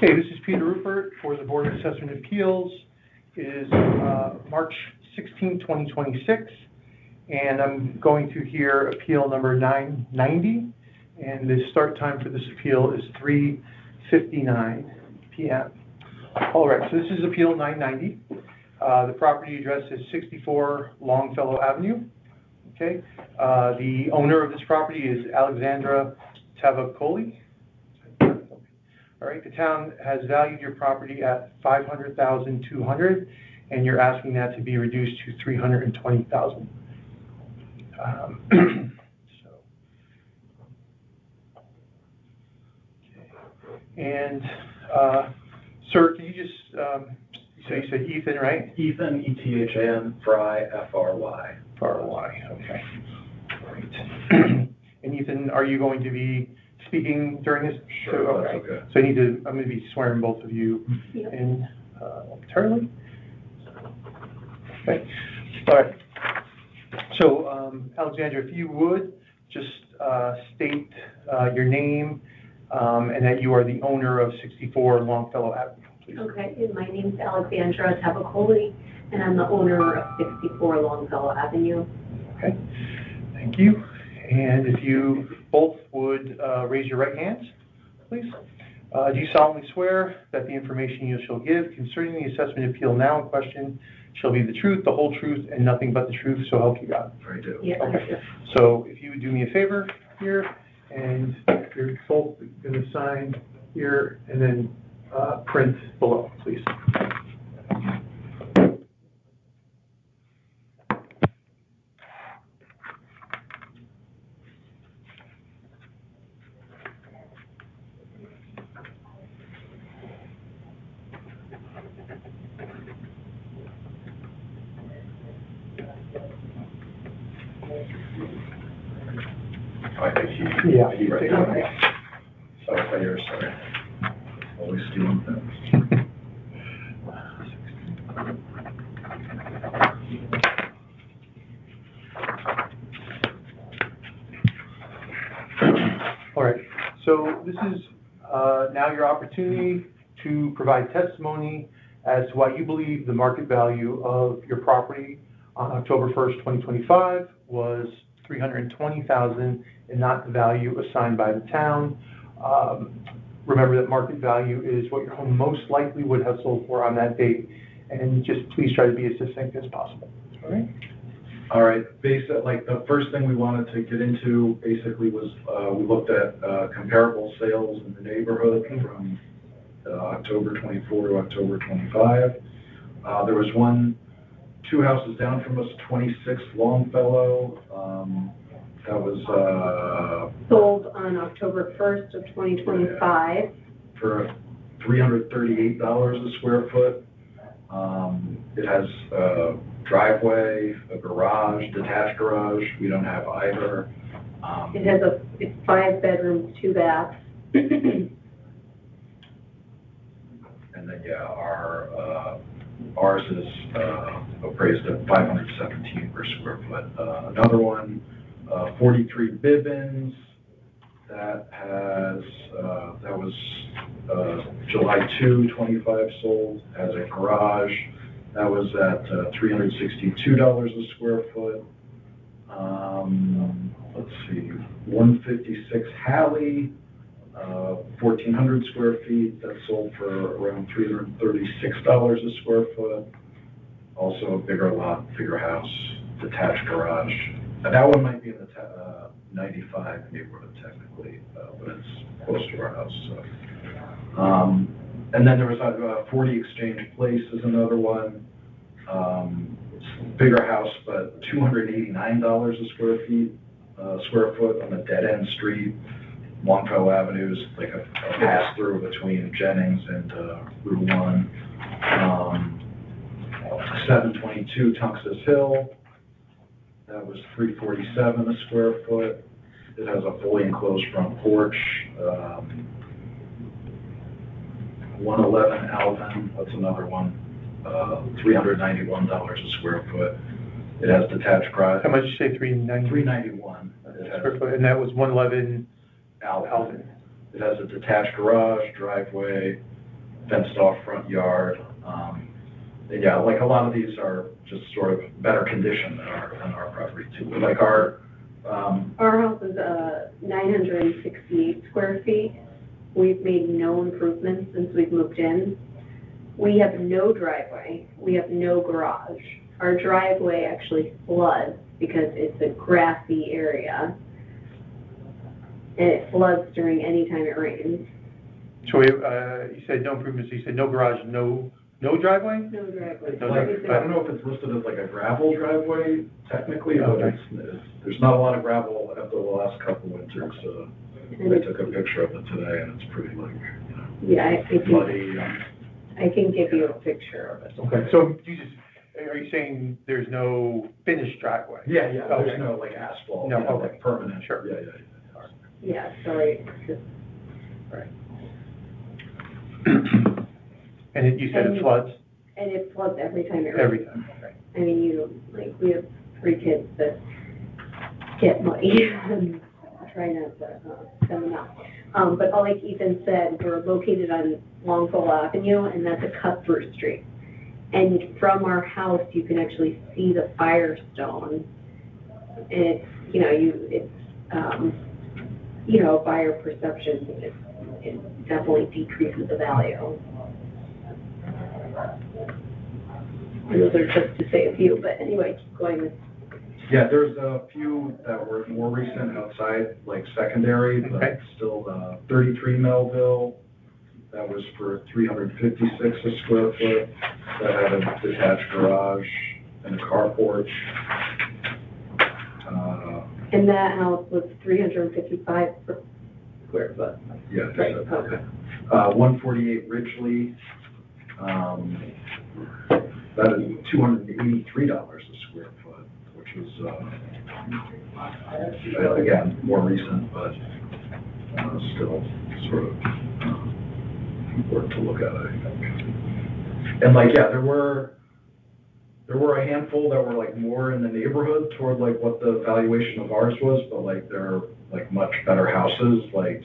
Okay, this is Peter Rupert for the Board of Assessment Appeals. It is March 16, 2026, and I'm going to hear appeal number 990, and the start time for this appeal is 3:59 p.m. All right, so this is appeal 990. The property address is 64 Longfellow Avenue. Okay, the owner of this property is Alexandra Tavakoli. All right, the town has valued your property at $500,200, and you're asking that to be reduced to $320,000. And sir, can you just you said Ethan, right? Ethan, E-T-H-A-N, Fry, F-R-Y. F-R-Y, okay. Great. And Ethan, are you going to be speaking during this? Sure, that's okay. So I'm going to be swearing both of you in momentarily. Okay. All right. So, Alexandra, if you would just state your name and that you are the owner of 64 Longfellow Avenue, please. Okay, and my name is Alexandra Tavakoli, and I'm the owner of 64 Longfellow Avenue. Okay, thank you. And if you both would raise your right hands, please. Do you solemnly swear that the information you shall give concerning the assessment appeal now in question shall be the truth, the whole truth, and nothing but the truth, so help you God? I do. Yeah, okay. I do. So if you would do me a favor here, and you're both going to sign here and then print below, please. I think he read it. Sorry, yours, sorry. Always stealing things. All right, so this is now your opportunity to provide testimony as to why you believe the market value of your property on October 1st, 2025 was $320,000 and not the value assigned by the town. Remember that market value is what your home most likely would have sold for on that date, and just please try to be as succinct as possible. All right? All right. Like the first thing we wanted to get into basically was we looked at comparable sales in the neighborhood from October 24 to October 25. There was two houses down from us, 26 Longfellow. That was sold on October 1st of 2025 for $338 a square foot. It has a driveway, a garage, detached garage. We don't have either. It's 5 bedrooms, 2 baths. And then ours is appraised at $517 per square foot. Another one, 43 Bibbins. That was July 2, 25 sold as a garage. That was at $362 a square foot. Let's see, 156 Halley, 1,400 square feet. That sold for around $336 a square foot. Also a bigger lot, bigger house, detached garage. And that one might be in the 95 neighborhood technically, but it's close to our house. So. And then there was 40 Exchange Place is another one. Bigger house, but $289 a square foot on a dead-end street. Longfellow Avenue is like a pass-through between Jennings and Route 1. 722 Tunxus Hill. That was $347 a square foot. It has a fully enclosed front porch. 111 Alvin, that's another one. $391 a square foot. It has detached garage. How much did you say, 390? 391. Square foot, and that was 111 Alvin. It has a detached garage, driveway, fenced off front yard. And yeah, like a lot of these are just sort of better condition than our property too. Like our house is 968 square feet. We've made no improvements since we've moved in. We have no driveway. We have no garage. Our driveway actually floods because it's a grassy area. And it floods during any time it rains. So you said no improvements, so you said no garage, no driveway? No driveway. like, I don't know if it's listed as like a gravel driveway technically, but there's not a lot of gravel after the last couple winters. I took a picture of it today, and it's pretty like, you know, Yeah, muddy. I can give you a picture of it. Okay, so are you saying there's no finished driveway? Yeah, Okay. there's no like asphalt, No, you know, okay. like permanent. Sure. Yeah. Yeah, sorry. Right. And you said it floods And it floods every time it rains. every time, okay. I mean, we have 3 kids that get muddy. Try not to send them out. But like Ethan said, we're located on Longfellow Avenue, and that's a cut-through street. And from our house, you can actually see the Firestone. And it's, buyer perception, it definitely decreases the value. And those are just to say a few, but anyway, keep going. Yeah, there's a few that were more recent outside, like secondary, but Okay. still 33 Melville, that was for 356 a square foot, that had a detached garage and a carport. And that house was 355 per square foot. Yeah, Right, okay. 148 Ridgely, that is $283 a square foot, which is, again, more recent, but still sort of important to look at, I think. And like, yeah, there were a handful that were like more in the neighborhood toward like what the valuation of ours was, but like they're like much better houses, like,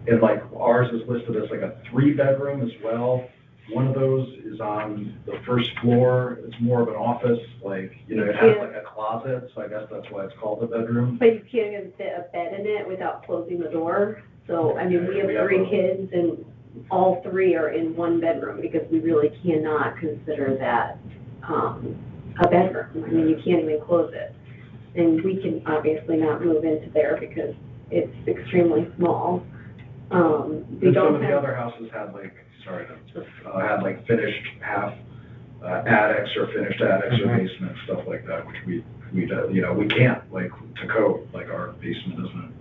and like ours is listed as like a 3-bedroom as well. One of those is on the first floor. It's more of an office, like, it has like a closet, so I guess that's why it's called a bedroom. But you can't even fit a bed in it without closing the door. So, I mean, we have 3 kids, and all 3 are in 1 bedroom because we really cannot consider that a bedroom. I mean, you can't even close it. And we can obviously not move into there because it's extremely small. We And don't some of the have, other houses had like, had like finished half attics or finished attics or basements, stuff like that, which we can't, like, to code, like our basement isn't,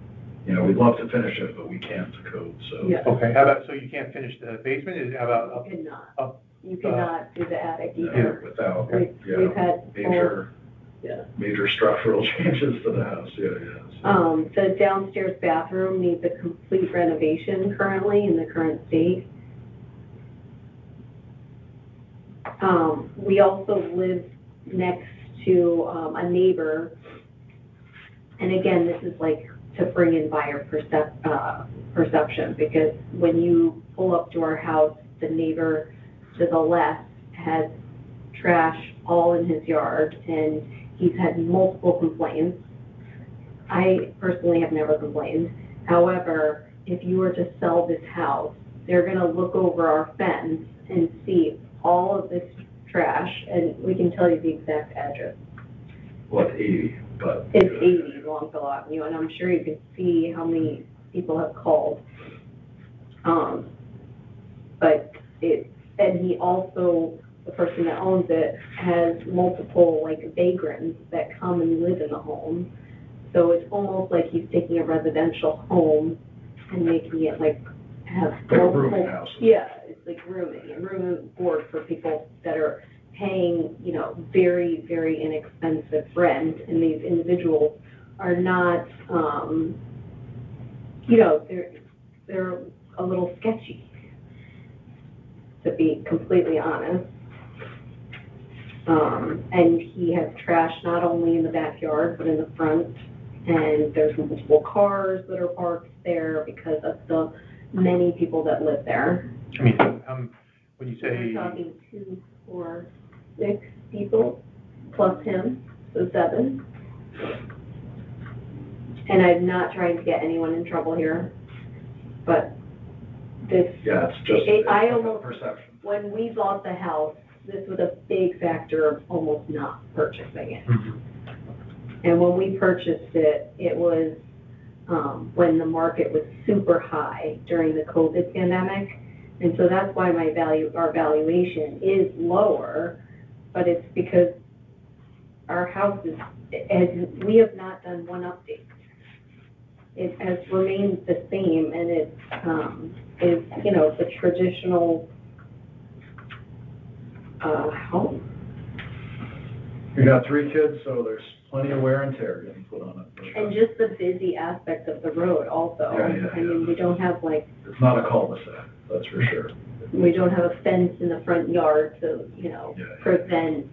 we'd love to finish it, but we can't to code, so. yeah, Okay, how about, so you can't finish the basement, how about you cannot. up? You cannot do the attic Yeah, either. without, We've had major structural changes to the house, so. The downstairs bathroom needs a complete renovation currently in the current state. We also live next to a neighbor, and again, this is like to bring in buyer perception, because when you pull up to our house, the neighbor to the left has trash all in his yard, and he's had multiple complaints. I personally have never complained. However, if you were to sell this house, they're gonna look over our fence and see all of this trash, and we can tell you the exact address. Well, it's 80, but. It's 80 Longfellow Avenue, and I'm sure you can see how many people have called. And he also, the person that owns it, has multiple like vagrants that come and live in the home. So it's almost like he's taking a residential home and making it like have Like a rooming house. Yeah, it's like room and board for people that are paying, very, very inexpensive rent, and these individuals are not, they're a little sketchy, to be completely honest. And he has trash not only in the backyard, but in the front, and there's multiple cars that are parked there because of the many people that live there. I mean, when you We're say, talking 2, 4, 6 people, plus him, so 7. And I'm not trying to get anyone in trouble here, but this, Yeah, it's just, I it's almost, perception. when we bought the house, this was a big factor of almost not purchasing it. And when we purchased it, it was when the market was super high during the COVID pandemic. And so that's why our valuation is lower, but it's because our house we have not done one update. It has remained the same, and it is, the traditional home. You got 3 kids, so there's plenty of wear and tear getting put on it. And just the busy aspect of the road also. Yeah. I mean, we don't have It's not a cul-de-sac, that's for sure. we don't have a fence in the front yard to, prevent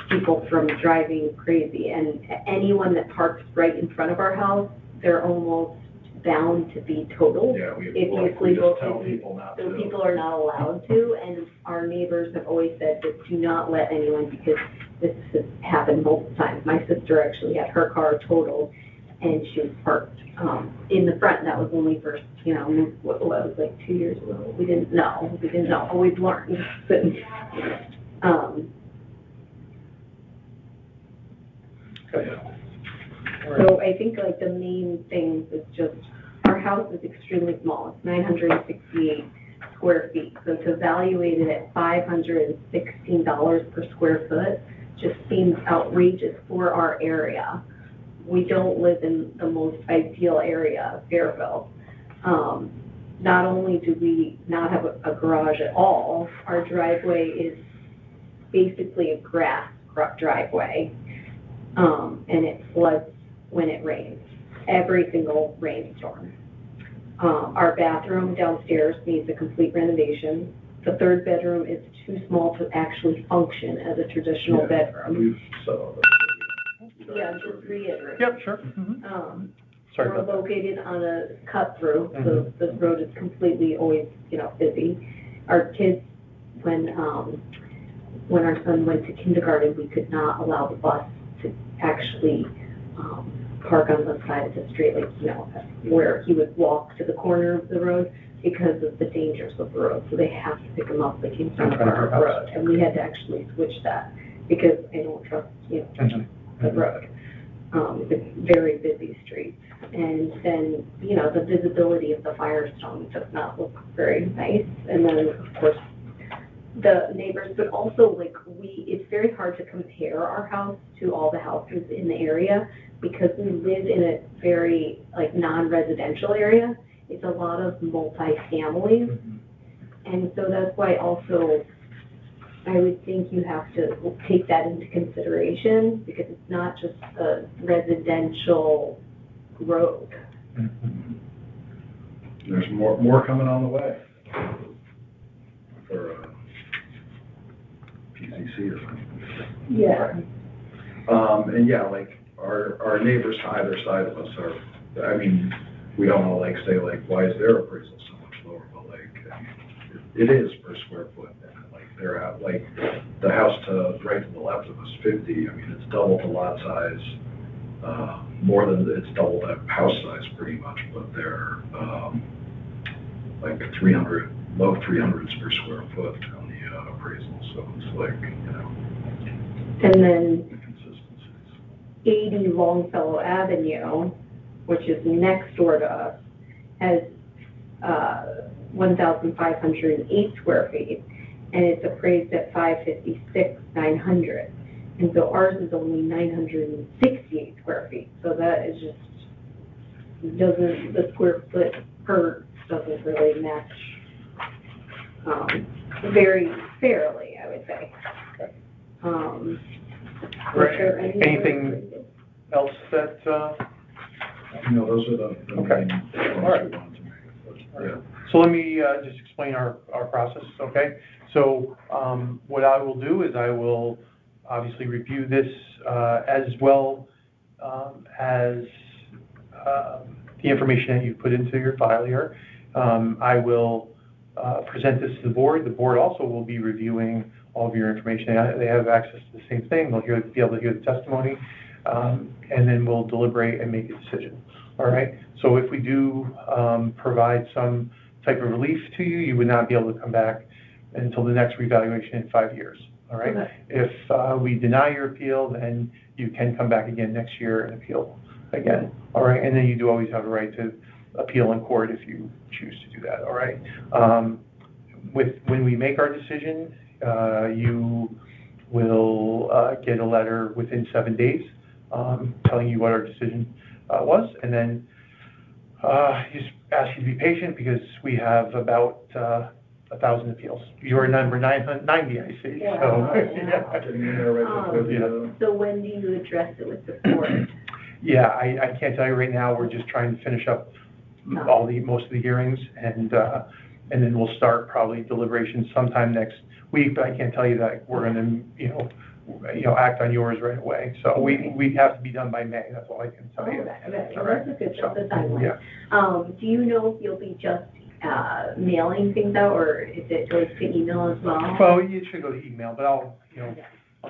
people from driving crazy. And anyone that parks right in front of our house, they're almost bound to be totaled. Yeah, we just tell people not to. So people are not allowed to, and our neighbors have always said that do not let anyone, because this has happened multiple times. My sister actually had her car totaled, and she was parked in the front. That was when we first, what was like 2 years ago. We didn't know, but we've learned. So I think like the main things is just, our house is extremely small. It's 968 square feet. So to evaluate it at $516 per square foot just seems outrageous for our area. We don't live in the most ideal area of Fairfield. Not only do we not have a garage at all, our driveway is basically a grass driveway, and it floods when it rains, every single rainstorm. Our bathroom downstairs needs a complete renovation. The 3rd bedroom is too small to actually function as a traditional bedroom. Just reiterate. yep, sure. Sorry We're about that. located on a cut through, so the road is completely always, busy. Our kids, when our son went to kindergarten, we could not allow the bus to actually park on the side of the street, where he would walk to the corner of the road because of the dangers of the road. So they have to pick him up like he's on our road, and we had to actually switch that because I don't trust, the road. It's a very busy street. And then, the visibility of the Firestone does not look very nice. And then, of course, the neighbors, but also, it's very hard to compare our house to all the houses in the area because we live in a very, non-residential area. It's a lot of multi-families. And so that's why also I would think you have to take that into consideration because it's not just a residential road. There's more coming on the way for PCC or something. Yeah. And yeah, our neighbors on either side of us are, we don't want to say why is their appraisal so much lower, but it is per square foot. And they're at the house right to the left of us, 50. It's double the lot size, more than it's double the house size pretty much, but they're 300, low 300s per square foot on the appraisal. So it's And then inconsistencies. 80 Longfellow Avenue, which is next door to us, has 1,508 square feet, and it's appraised at $556,900. And so ours is only 968 square feet. So that is just the square foot per doesn't really match very fairly, I would say. Anything else that, those are the Okay. main points All right. we wanted to make. But, yeah. So let me just explain our process, okay? So what I will do is I will obviously review this as well as the information that you put into your file here. I will present this to the board. The board also will be reviewing all of your information. They have access to the same thing. They'll be able to hear the testimony, and then we'll deliberate and make a decision. All right? So if we do provide some type of relief to you, you would not be able to come back until the next revaluation in 5 years. All right? Okay. If we deny your appeal, then you can come back again next year and appeal again. All right? And then you do always have a right to appeal in court if you choose to do that. All right? When we make our decision, you will get a letter within 7 days telling you what our decision was, and then just ask you to be patient because we have about 1,000 appeals. You're number 990, I see. Yeah. So, Yeah, getting in there right before the, So when do you address it with the board? yeah, I can't tell you right now. We're just trying to finish up most of the hearings, and then we'll start probably deliberations sometime next week. But I can't tell you that we're going to act on yours right away. So we have to be done by May. That's all I can tell you. Okay. All right. That's a good So, timeline. yeah. Do you know if you'll be just mailing things out, or if it goes to email as well? Well, it should go to email, but I'll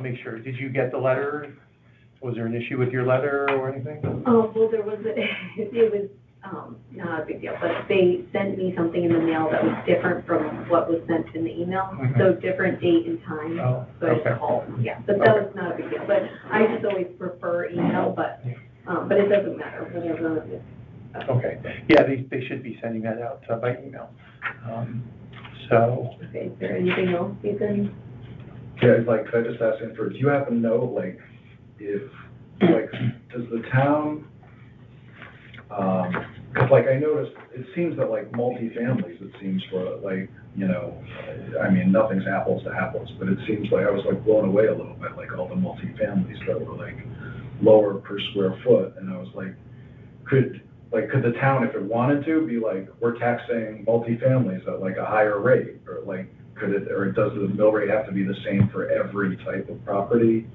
make sure. Did you get the letter? Was there an issue with your letter or anything? Well, there was, it was not a big deal, but they sent me something in the mail that was different from what was sent in the email, so different date and time. Oh, So I just called, but that was not a big deal. But I just always prefer email, but it doesn't matter, whatever it is. Okay. Yeah, they should be sending that out by email. So. Okay, is there anything else you can? yeah, like, could I just ask him do you happen to know, like, if, like, does the town, cause like I noticed, it seems that like multi-families, it seems for like, I mean, nothing's apples to apples, but it seems like I was like blown away a little bit, like all the multi-families that were like lower per square foot, and I was like, could the town, if it wanted to, be like, we're taxing multi-families at like a higher rate, or like, or does the mill rate have to be the same for every type of property?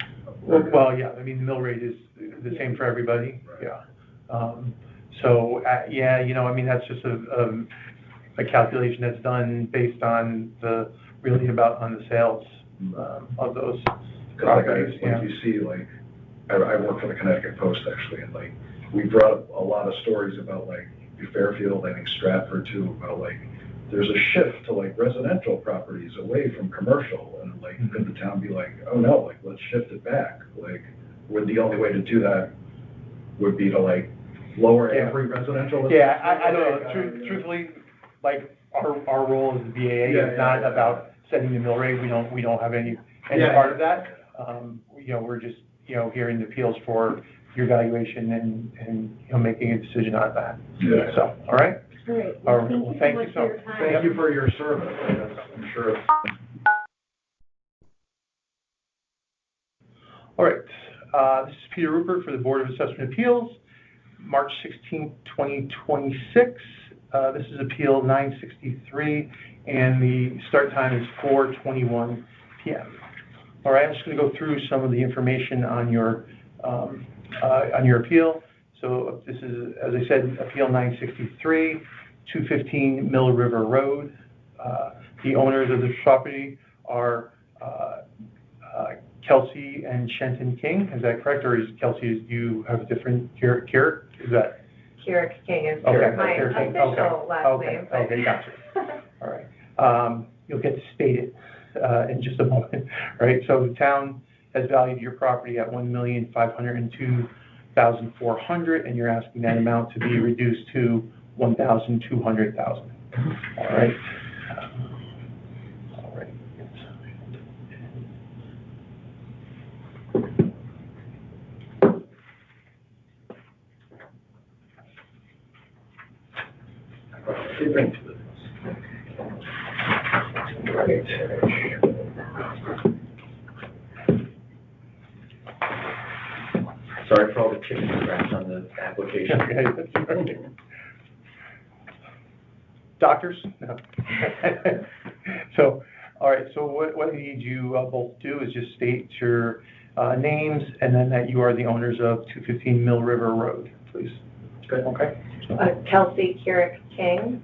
Well, yeah, I mean, the mill rate is the same for everybody, Right. yeah. So, yeah, I mean, that's just a calculation that's done based on on the sales of those properties. Like you see, like, I work for the Connecticut Post, actually, and like, we brought up a lot of stories about like Fairfield, I think Stratford too, about like, there's a shift to like residential properties away from commercial, and like, could the town be like, oh no, like, let's shift it back? Like, would the only way to do that would be to like lower every residential? Yeah, I don't know, truthfully, like, our role as the BAA is not about setting the mill rate. We don't have any part of that. We're just, hearing the appeals for your valuation and making a decision on that. Yeah. So, all right? Great. All right. Well, thank you so much. Thank you for your service. I'm sure it's. All right. This is Peter Rupert for the Board of Assessment Appeals, March 16, 2026. This is Appeal 963, and the start time is 4:21 p.m. All right, I'm just going to go through some of the information on your appeal. So this is, as I said, Appeal 963, 215 Mill River Road. The owners of this property are Kelsey and Shenton King. Is that correct, or is Kelsey? Do you have a different Kirik? Is that? Kirik King is Okay, my Kirik King. official last name. Okay, gotcha. All right. You'll get to state it in just a moment. Right. So the town has valued your property at $1,502,400, and you're asking that amount to be reduced to $1,200,000. All right. All right. Sorry for all the chicken scratch on the application. Okay, that's okay. Doctors? No. So, all right, so what I need you both to do is just state your names and then that you are the owners of 215 Mill River Road, please. Good. Okay? Kelsey Carrick King.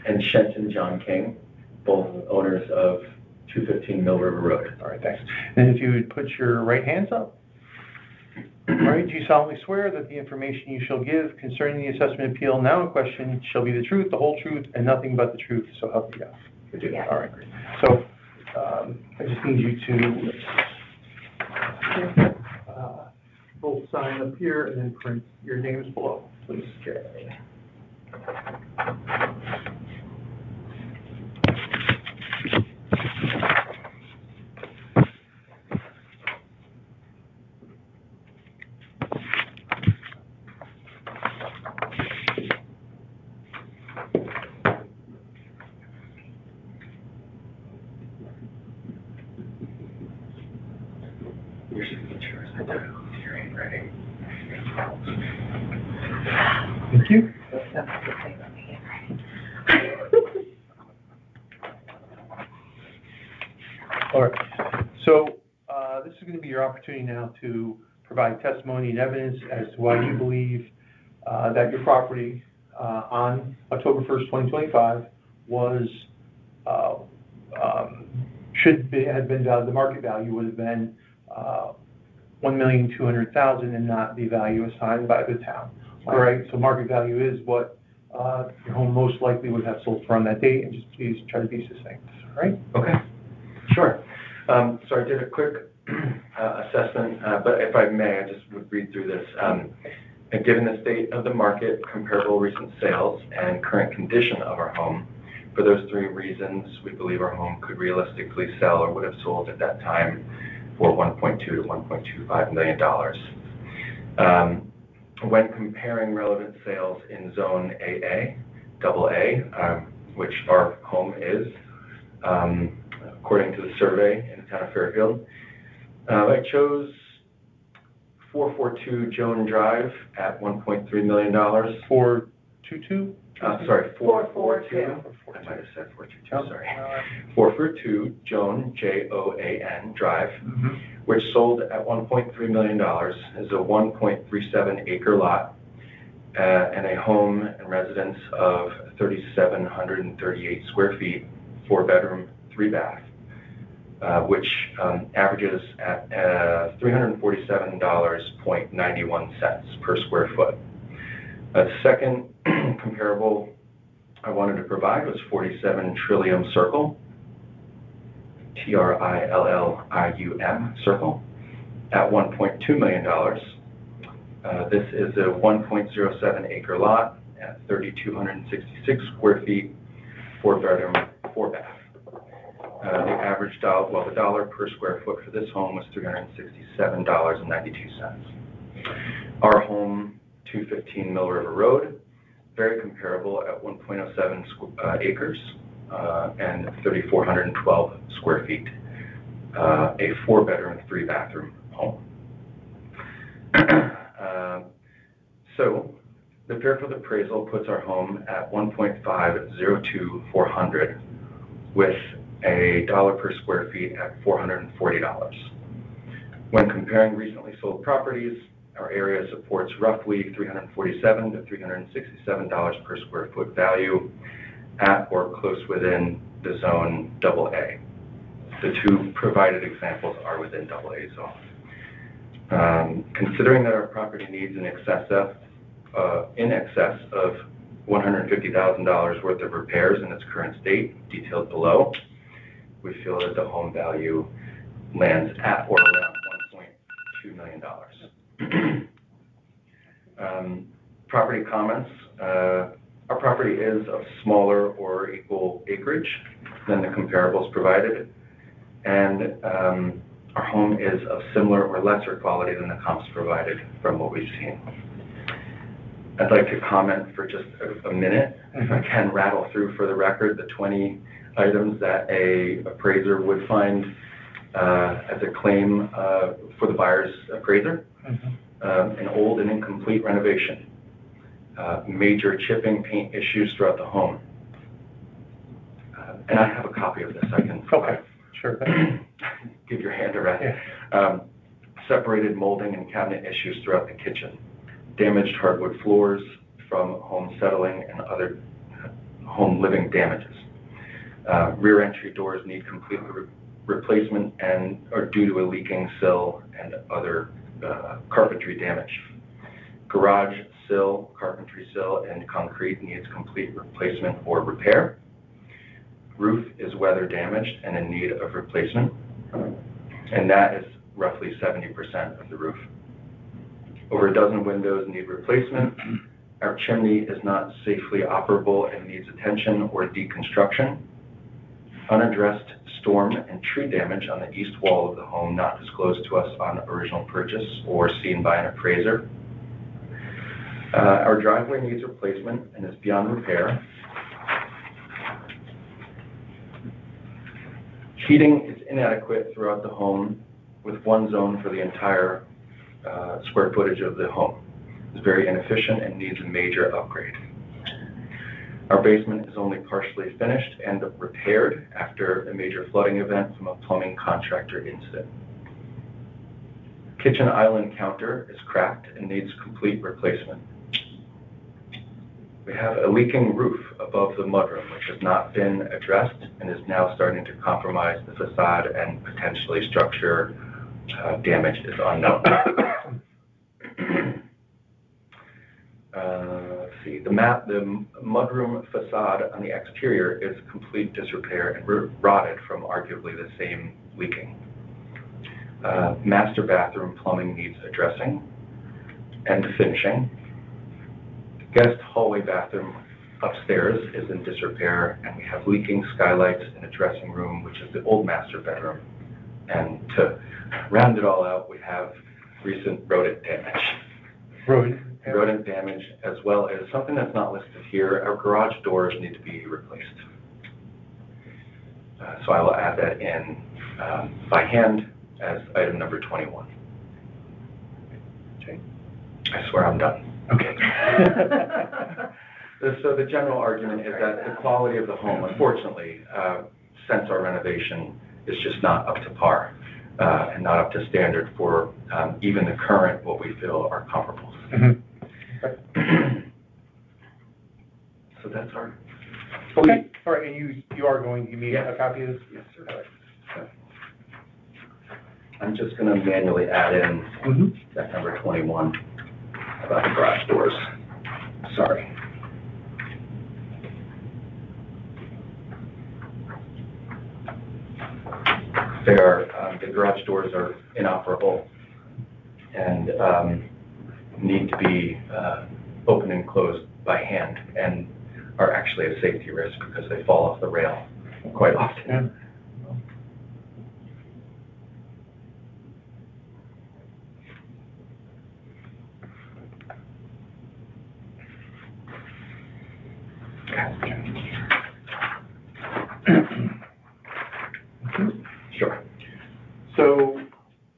And Shenton John King, both owners of 215 Mill River Road. All right, thanks. And if you would put your right hands up. All right, do you solemnly swear that the information you shall give concerning the assessment appeal now in question shall be the truth, the whole truth, and nothing but the truth, so help you God? We do. Yeah. All right, great. So, I just need you to both sign up here and then print your names below, please. Okay. Your signature is at your handwriting. Thank you. All right, so this is going to be your opportunity now to provide testimony and evidence as to why you believe that your property on October 1st, 2025 was, had been, the market value would have been $1,200,000 and not the value assigned by the town. All right, so market value is what your home most likely would have sold for on that date, and just please try to be succinct, all right? Okay, sure. So I did a quick assessment, but if I may, I just would read through this. And given the state of the market, comparable recent sales, and current condition of our home, for those three reasons, we believe our home could realistically sell or would have sold at that time for $1.2 to $1.25 million. When comparing relevant sales in Zone AA, AA, which our home is, according to the survey in the town of Fairfield, I chose 442 Joan Drive at $1.3 million. 422? Sorry, 442. 442. I might have said 422, sorry. 442 Joan, Joan Drive, which sold at $1.3 million, is a 1.37 acre lot and a home and residence of 3,738 square feet, 4-bedroom, 3-bath, which averages at $347.91 per square foot. A second comparable I wanted to provide was 47 Trillium Circle, Trillium Circle, at $1.2 million. This is a 1.07 acre lot at 3,266 square feet, 4-bedroom, 4-bath. The average the dollar per square foot for this home was $367.92. Our home, 215 Mill River Road, very comparable at 1.07 acres and 3,412 square feet, a 4-bedroom, 3-bathroom home. So the Fairfield appraisal puts our home at $1.502,400 with a dollar per square feet at $440. When comparing recently sold properties, our area supports roughly $347 to $367 per square foot value at or close within the zone AA. The two provided examples are within AA zone. Considering that our property needs in excess of $150,000 worth of repairs in its current state, detailed below, we feel that the home value lands at or around $1.2 million. Property comments. Our property is of smaller or equal acreage than the comparables provided, and our home is of similar or lesser quality than the comps provided from what we've seen. I'd like to comment for just a minute, if I can rattle through for the record the 20 items that a appraiser would find as a claim for the buyer's appraiser. An old and incomplete renovation, major chipping paint issues throughout the home. And I have a copy of this I can Okay, sure. give your hand a rest. Yeah. Separated molding and cabinet issues throughout the kitchen. damaged hardwood floors from home settling and other home living damages. Rear entry doors need complete replacement and are due to a leaking sill and other carpentry damage. Garage sill, carpentry sill, and concrete needs complete replacement or repair. Roof is weather damaged and in need of replacement, and that is roughly 70% of the roof. Over a dozen windows need replacement. Our chimney is not safely operable and needs attention or deconstruction. Unaddressed storm and tree damage on the east wall of the home not disclosed to us on original purchase or seen by an appraiser. Our driveway needs replacement and is beyond repair. Heating is inadequate throughout the home with one zone for the entire square footage of the home. It's very inefficient and needs a major upgrade. Our basement is only partially finished and repaired after a major flooding event from a plumbing contractor incident. Kitchen island counter is cracked and needs complete replacement. We have a leaking roof above the mudroom, which has not been addressed and is now starting to compromise the facade and potentially structure damage is unknown. Let's see, the mudroom facade on the exterior is complete disrepair and rotted from arguably the same leaking. Master bathroom plumbing needs addressing and finishing. Guest hallway bathroom upstairs is in disrepair, and we have leaking skylights in a dressing room, which is the old master bedroom. And to round it all out, we have recent rodent damage. Rodent damage, as well as something that's not listed here, our garage doors need to be replaced. So I will add that in by hand as item number 21. Okay. I swear I'm done. Okay. So the general argument is that the quality of the home, unfortunately, since our renovation, is just not up to par and not up to standard for even the current, what we feel are comparables. Mm-hmm. So that's our... Okay, all right, and you are going to give me Yes. a copy of this? Yes, sir. I'm just going to manually add in that number 21 about the garage doors. Sorry. The garage doors are inoperable and need to be opened and closed by hand and are actually a safety risk because they fall off the rail quite often. Yeah. Sure. So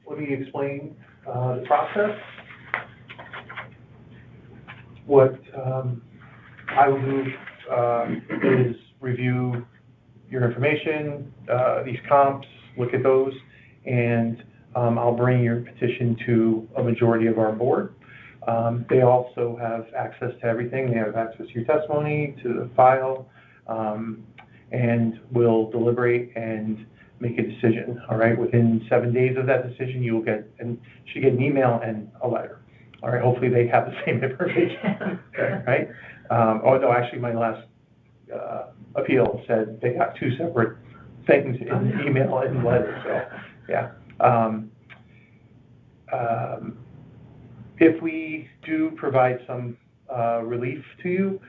let me explain the process. What I will do is review your information, these comps, look at those, and I'll bring your petition to a majority of our board. They also have access to everything. They have access to your testimony, to the file, and will deliberate and make a decision. All right, within 7 days of that decision, you will should get an email and a letter. All right, hopefully they have the same information. Right? No, actually, my last appeal said they got two separate things in the email and letter. So, yeah. If we do provide some relief to you,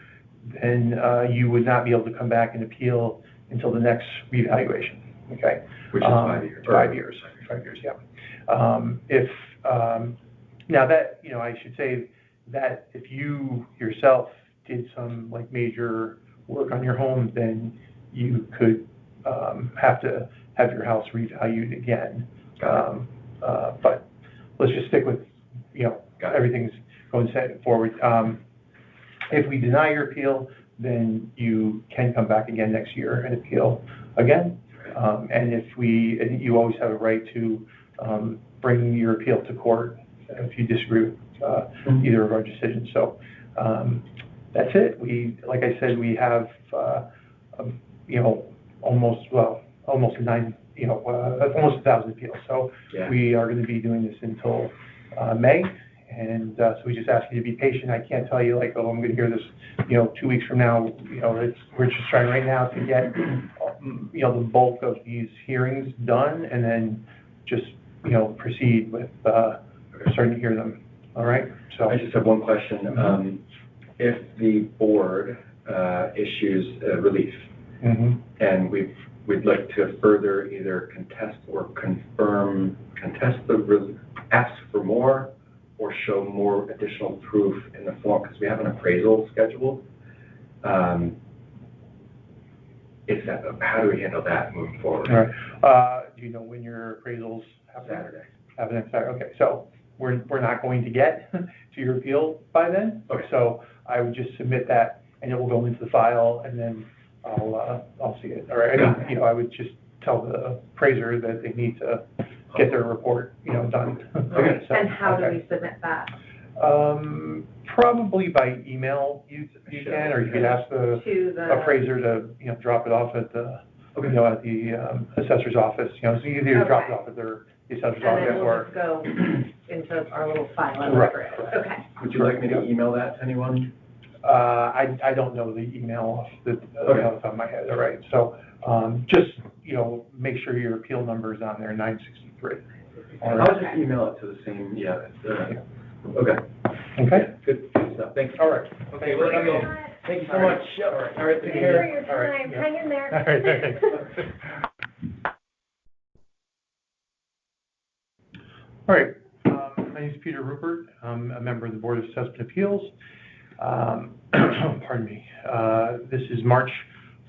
then you would not be able to come back and appeal until the next reevaluation. Okay. Which is 5 years. 5 years. 5 years. Yeah. Now that, I should say that if you yourself did some major work on your home, then you could have to have your house revalued again. But let's just stick with, everything's going forward. If we deny your appeal, then you can come back again next year and appeal again. And you always have a right to bring your appeal to court if you disagree either of our decisions. So that's it. Like I said, we have almost 1,000 appeals. So we are going to be doing this until May. And so we just ask you to be patient. I can't tell you I'm going to hear this, 2 weeks from now. We're just trying right now to get, the bulk of these hearings done, and then just, proceed with starting to hear them. All right. So I just have one question. If the board issues relief, and we'd like to further either contest or contest ask for more, or show more additional proof in the form, because we have an appraisal scheduled. How do we handle that moving forward? All right. Do you know when your appraisals happen? Saturday. Happen next Saturday. Okay. So we're not going to get to your appeal by then. Okay. So I would just submit that, and it will go into the file, and then I'll see it. All right. I would just tell the appraiser that they need to get their report, done. Okay. And how do we submit that? Probably by email you can, or you could ask the To the appraiser to, drop it off at the, at the assessor's office. So you either drop it off at the assessor's and then office we'll or. just go into our little file and Right. whatever it is. Okay. Would you like me to email that to anyone? I don't know the email off the top of my head. All right. So just, make sure your appeal number is on there, 963. All right. I'll just email it to the same, okay. Okay. Good stuff. Thanks. All right. Okay, well, thank you so much. All right, take Thanks care. for your time. Hang in there. All right. All right. My name is Peter Rupert. I'm a member of the Board of Assessment Appeals. Pardon me. This is March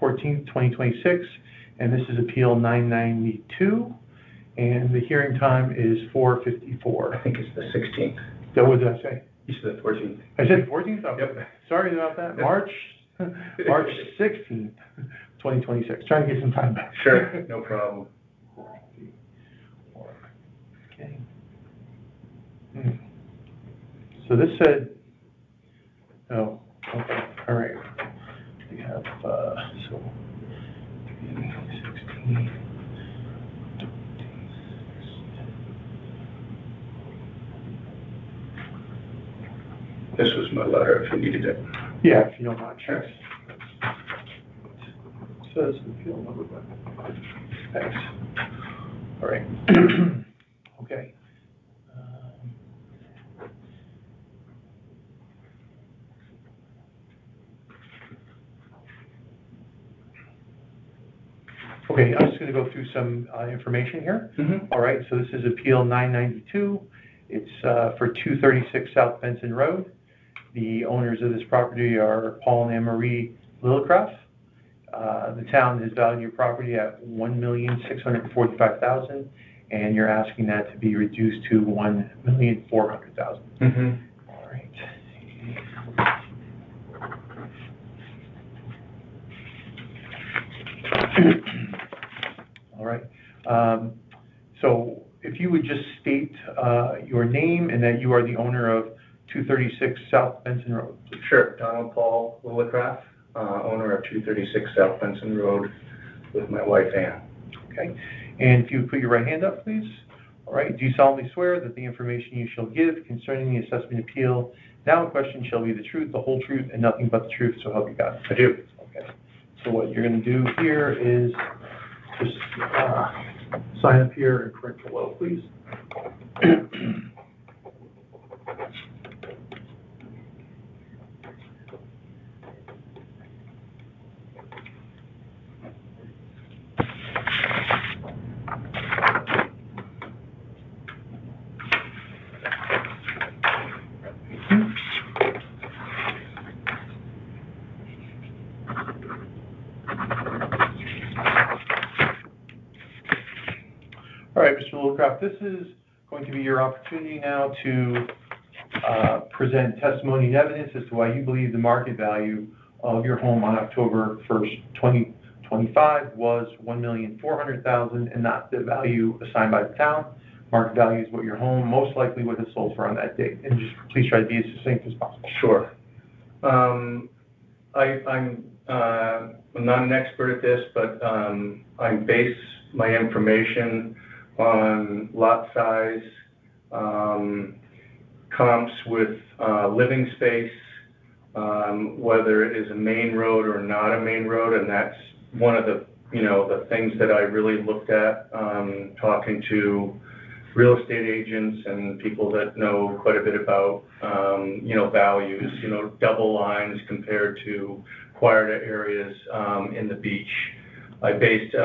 14th, 2026, and this is Appeal 992, and the hearing time is 4:54. I think it's the 16th. So what did I say? You said the 14th. I said 14th? Oh, Yep. Sorry about that. March 16th, 2026. Trying to get some time back. Sure, no problem. Okay. So this said, oh, okay, all right. We have, so, 16. This was my letter if you needed it. Yeah, if you don't mind. Sure. Says appeal number. Thanks. All right. Okay. Okay, I'm just going to go through some information here. All right, so this is Appeal 992. It's for 236 South Benson Road. The owners of this property are Paul and Anne Marie Lillicraft. The town has valued your property at $1,645,000, and you're asking that to be reduced to $1,400,000. All right. All right. So if you would just state your name and that you are the owner of 236 South Benson Road, please. Sure, Donald Paul Lillicraft, owner of 236 South Benson Road with my wife Ann. Okay. And if you would put your right hand up, please. All right. Do you solemnly swear that the information you shall give concerning the assessment appeal now in question shall be the truth, the whole truth, and nothing but the truth, so help you God? I do. Okay. So what you're going to do here is just sign up here and print below, please. All right, Mr. Lillicraft, this is going to be your opportunity now to present testimony and evidence as to why you believe the market value of your home on October 1st, 2025 was $1,400,000 and not the value assigned by the town. market value is what your home most likely would have sold for on that date, and just please try to be as succinct as possible. Sure. I'm not an expert at this, but I base my information on lot size, comps with living space, whether it is a main road or not a main road, and that's one of the the things that I really looked at, talking to real estate agents and people that know quite a bit about values, double lines compared to quieter areas in the beach. I based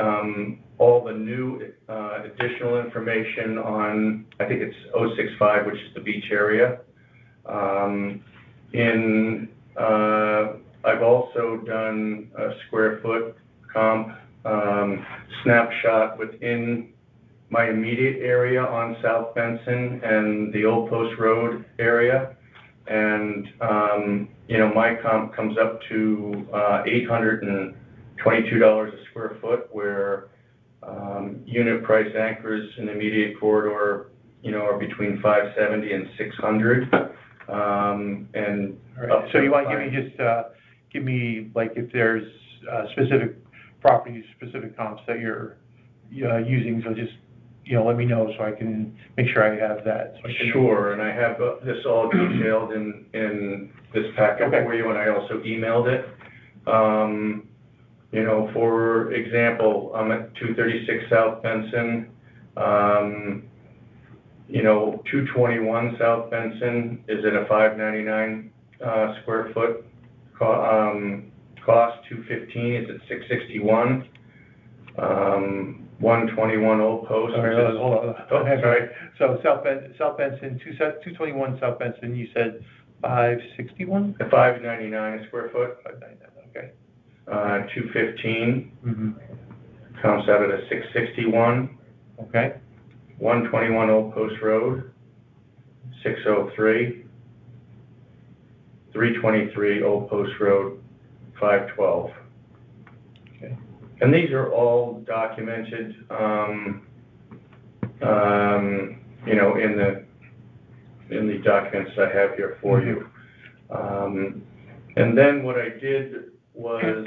all the new additional information on, I think it's 065, which is the beach area. I've also done a square foot comp snapshot within my immediate area on South Benson and the Old Post Road area. And, my comp comes up to $822 a square foot, where unit price anchors in the immediate corridor, are between 570 and 600. And all right. So you want to give me like if there's specific properties, specific comps that you're using, so just let me know so I can make sure I have that. So Sure, and I have this all detailed in this packet for you, and I also emailed it. For example, I'm at 236 South Benson. 221 South Benson is at a $599 square foot cost. 215 is at $661. 121 Old Post. Hold on. Oh, sorry. So South Benson, 221 South Benson, you said 561? $599 a square foot. 599, okay. 215 Mm-hmm. comes out at a $661. Okay. 121 Old Post Road, 603. 323 Old Post Road, 512. Okay. And these are all documented, in the documents I have here for you. And then what I did was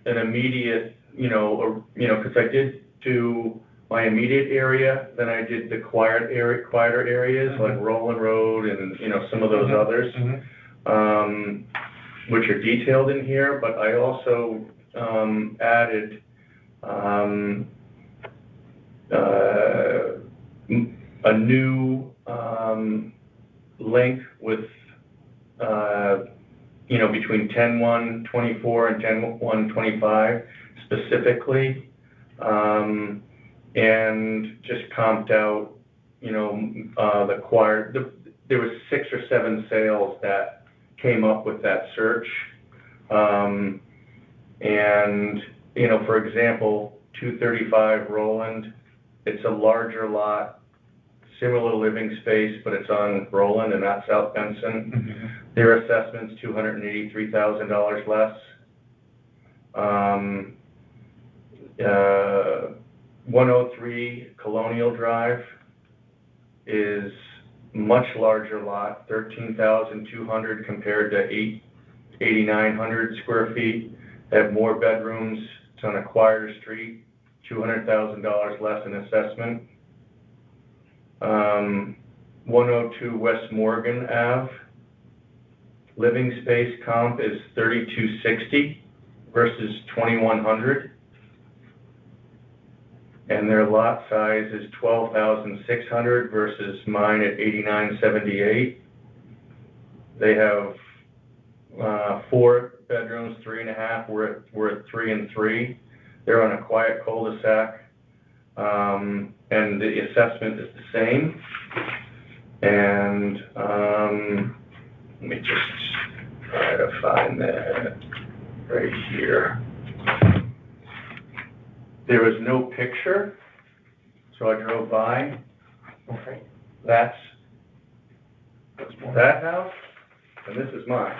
an immediate, because I did do my immediate area, then I did the quieter areas like Roland Road and some of those others, which are detailed in here. But I also added a new link with between 10/1/24 and 10/1/25 specifically, and just comped out the choir. There was 6 or 7 sales that came up with that search, and for example, 235 Roland, it's a larger lot, similar living space, but it's on Roland and not South Benson. Mm-hmm. Their assessment's $283,000 less. 103 Colonial Drive is much larger lot, 13,200 compared to 8,900 square feet. They have more bedrooms. It's on a quieter street, $200,000 less in assessment. 102 West Morgan Ave, living space comp is 3,260 versus 2,100. And their lot size is 12,600 versus mine at 8,978. They have 4 bedrooms, 3.5. We're at 3 and 3. They're on a quiet cul-de-sac, and the assessment is the same. And let me just try to find that right here. There was no picture, so I drove by. Okay. That's that house, and this is mine.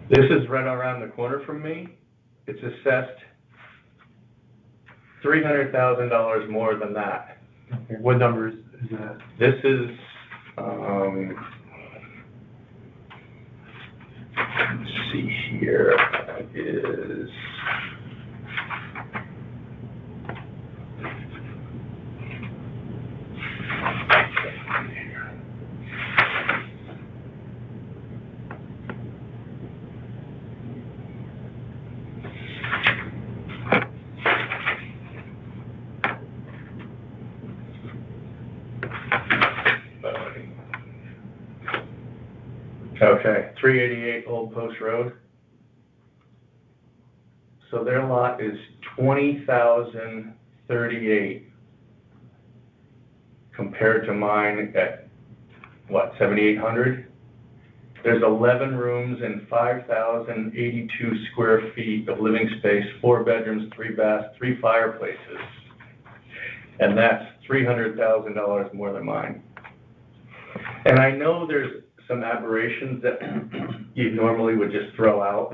This is right around the corner from me, it's assessed $300,000 more than that. Okay, what number is that? This is, let's see here, is, okay, 388 Old Post Road. So their lot is 20,038 compared to mine at, what, 7,800? There's 11 rooms and 5,082 square feet of living space, 4 bedrooms, 3 baths, 3 fireplaces. And that's $300,000 more than mine. And I know there's some aberrations that you normally would just throw out.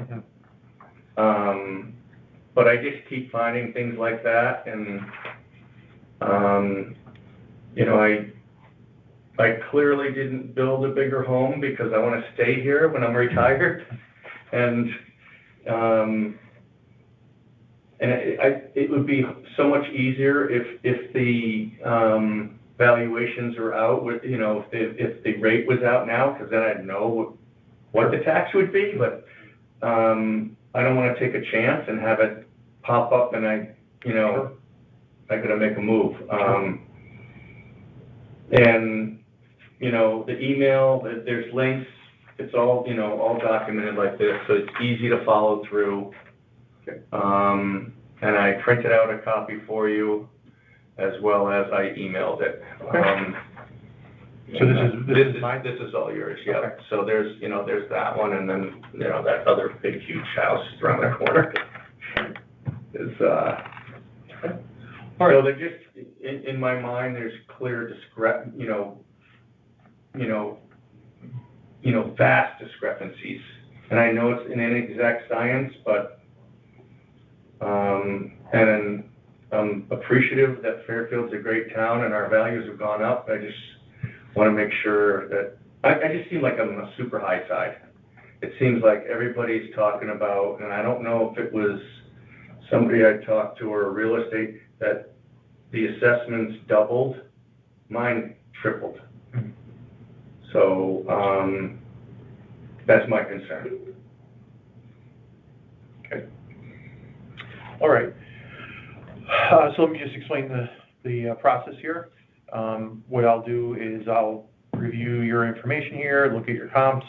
But I just keep finding things like that, and, you know, I clearly didn't build a bigger home because I want to stay here when I'm retired. And it would be so much easier if the valuations are out, with, you know, if the rate was out now, because then I'd know what the tax would be. But I don't want to take a chance and have it pop up and I gotta make a move. And, you know, the email, there's links, it's all, you know, all documented like this, so it's easy to follow through. And I printed out a copy for you as well as I emailed it. So this is mine? This is all yours, yeah. Okay. So there's, you know, there's that one, and then, you know, that other big, huge house around the corner is, All right. so they're just, in my mind, there's clear vast discrepancies. And I know it's an inexact science, but, and I'm appreciative that Fairfield's a great town and our values have gone up. I just want to make sure that, I just seem like I'm on a super high side. It seems like everybody's talking about, and I don't know if it was somebody I talked to or real estate, that the assessments doubled, mine tripled. So, that's my concern. Okay. All right. So let me just explain the process here. What I'll do is I'll review your information here, look at your comps.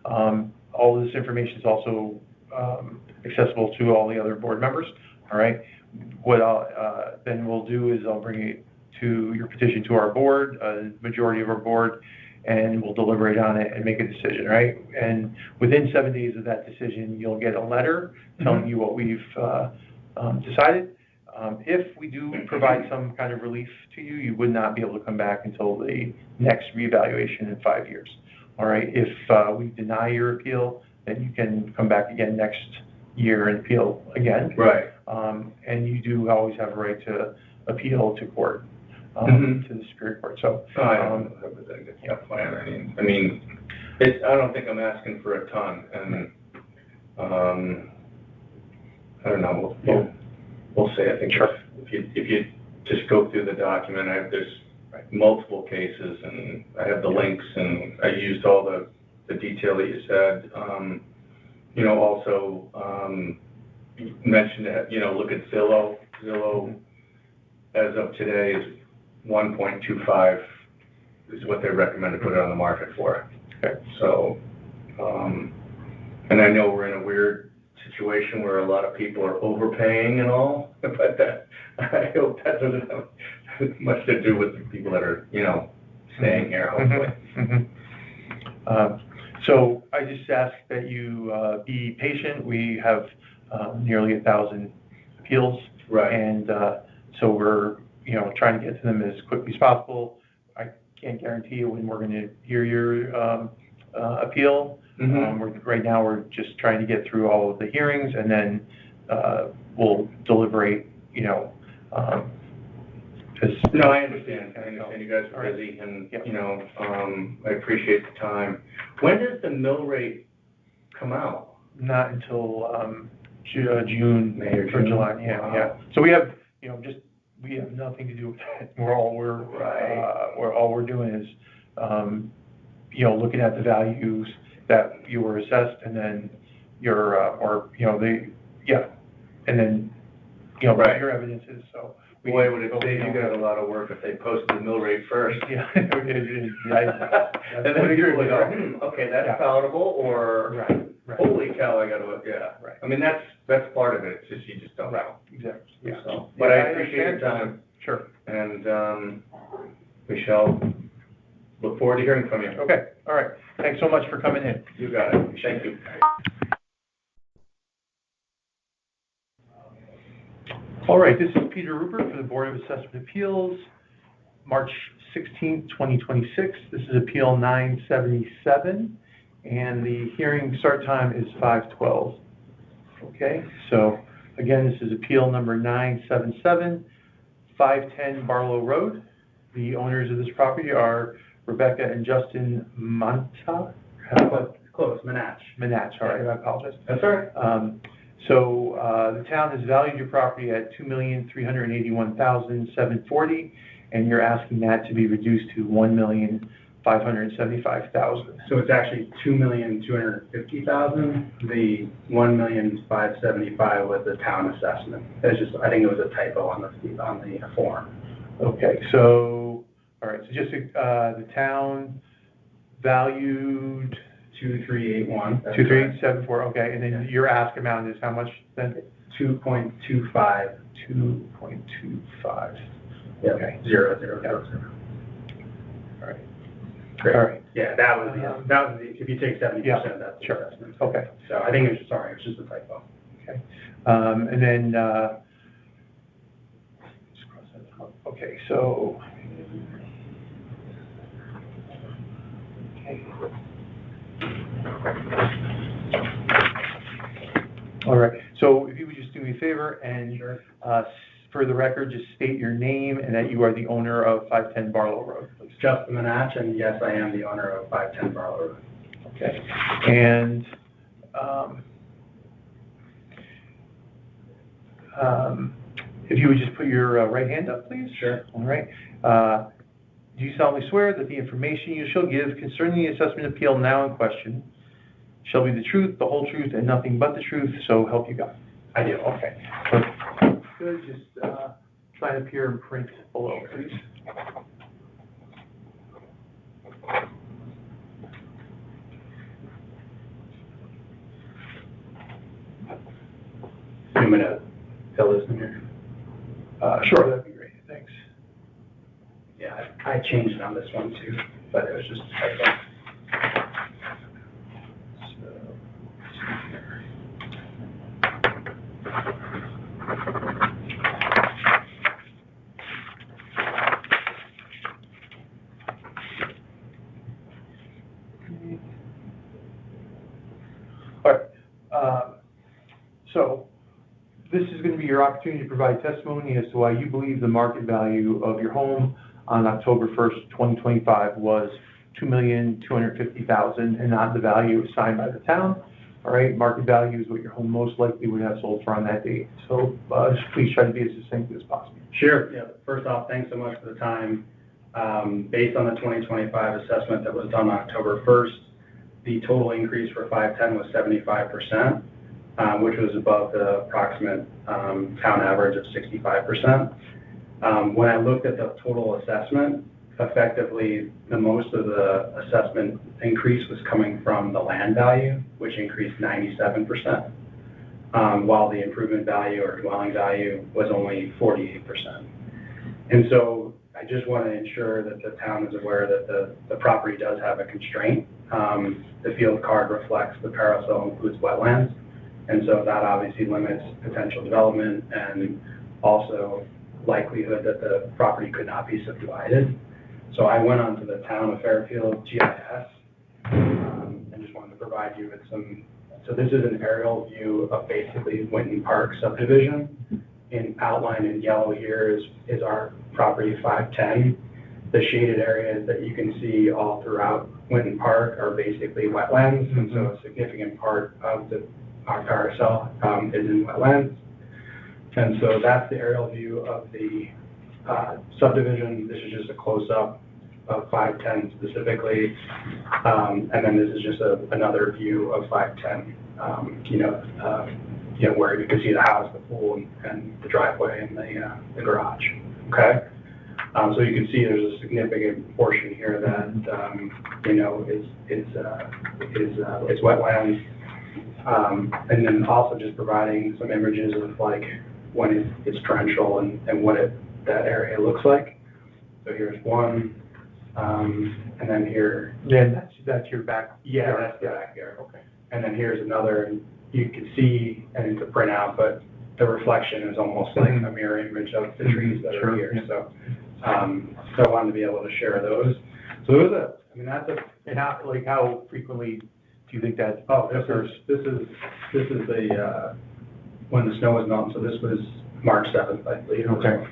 All this information is also accessible to all the other board members. All right. What then we'll do is I'll bring it to your petition to our board, majority of our board, and we'll deliberate on it and make a decision, right? And within 7 days of that decision, you'll get a letter telling you what we've decided. If we do provide some kind of relief to you, you would not be able to come back until the next reevaluation in 5 years. All right. If we deny your appeal, then you can come back again next year and appeal again. Right. And you do always have a right to appeal to court, to the Superior Court. So, I don't have a plan. I mean, I don't think I'm asking for a ton, and I don't know. We'll see. I think if you just go through the document, there's multiple cases, and I have the links, and I used all the detail that you said. You know, also you mentioned that, you know, look at Zillow. Zillow, as of today, is 1.25 is what they recommend to put it on the market for. Okay. So, and I know we're in a weird situation where a lot of people are overpaying and all, but I hope that doesn't have much to do with the people that are, you know, staying here, hopefully. So I just ask that you be patient. We have nearly 1,000 appeals. Right. And so we're, you know, trying to get to them as quickly as possible. I can't guarantee you when we're going to hear your appeal. Right now we're just trying to get through all of the hearings, and then we'll deliberate, No, I understand you guys All are right. busy, and, Yep. I appreciate the time. When does the mill rate come out? not until, June May or or June? July, yeah, Wow. yeah. So we have, we have nothing to do with that. All we're doing is, looking at the values that you were assessed, and then and then, what Right. your evidence is, so. Boy, would it save you guys a lot of work if they posted the mill rate first. Yeah. And then people would go, okay, Yeah. that's palatable, or, Right. holy cow, I gotta, yeah. Right. I mean, that's part of it, it's just, you just don't know. Exactly, yeah. So, but I Yeah, appreciate your understand. time, Sure. and, we shall look forward to hearing from you. Okay, all right. Thanks so much for coming in. You got it, thank you. All right, this is Peter Rupert for the Board of Assessment Appeals, March 16th, 2026. This is Appeal 977, and the hearing start time is 5:12. Okay, so again, this is Appeal number 977, 510 Barlow Road. The owners of this property are Rebecca and Justin Monta? Close, Menatch. Menatch, all right, I apologize. That's all right. So the town has valued your property at $2,381,740, and you're asking that to be reduced to $1,575,000. So it's actually $2,250,000. The $1,575,000 was the town assessment. It's just, I think it was a typo on the form. Okay, so, all right, so just the town valued 2381. 2374, okay, and then your ask amount is how much then? 2.25. 2.25. Yeah. Okay. 0. All right. Great. All right. Yeah, that was if you take 70%, Yeah, that's the sure. assessment. Okay. So I think it's just a typo. Okay. And then, just cross that out. Okay, so. Okay. All right, so if you would just do me a favor and, for the record, just state your name and that you are the owner of 510 Barlow Road, please. Justin Menatch, and yes, I am the owner of 510 Barlow Road. Okay, and, if you would just put your right hand up, please. Sure. All right. Do you solemnly swear that the information you shall give concerning the assessment appeal now in question shall be the truth, the whole truth, and nothing but the truth, so help you God? I do. Okay. Good, just sign up here and print below, please. I'm going to fill this in here. Sure, that'd be great, thanks. Yeah, I changed it on this one too, but it was just a typo. All right, so this is going to be your opportunity to provide testimony as to why you believe the market value of your home on October 1st, 2025 was $2,250,000 and not the value assigned by the town. All right, market value is what your home most likely would have sold for on that date. So just please try to be as succinct as possible. Sure. Yeah. First off, thanks so much for the time. Based on the 2025 assessment that was done October 1st, the total increase for 510 was 75%, which was above the approximate town average of 65%. When I looked at the total assessment, effectively the most of the assessment increase was coming from the land value, which increased 97%, while the improvement value or dwelling value was only 48%. And so I just want to ensure that the town is aware that the property does have a constraint. The field card reflects the parcel includes wetlands, and so that obviously limits potential development and also likelihood that the property could not be subdivided. So I went onto the town of Fairfield GIS and I just wanted to provide you with some, so this is an aerial view of basically Winton Park subdivision. Outlined in yellow here is our property 510. The shaded areas that you can see all throughout Winton Park are basically wetlands, and so a significant part of our carousel is in wetlands. And so that's the aerial view of the subdivision. This is just a close-up of 510 specifically, and then this is just another view of 510. Where you can see the house, the pool, and the driveway and the garage. Okay, so you can see there's a significant portion here that is wetlands, and then also just providing some images of like when it's torrential and what that area looks like. So here's one, and then here. Yeah, that's your back. Yeah, that's the backyard. Okay. And then here's another, and you can see, and it's a printout, but the reflection is almost like a mirror image of the trees that are here. So, so I wanted to be able to share those. So it was And how frequently do you think that occurs? This is the when the snow was melting. So this was March 7th, I believe. Okay.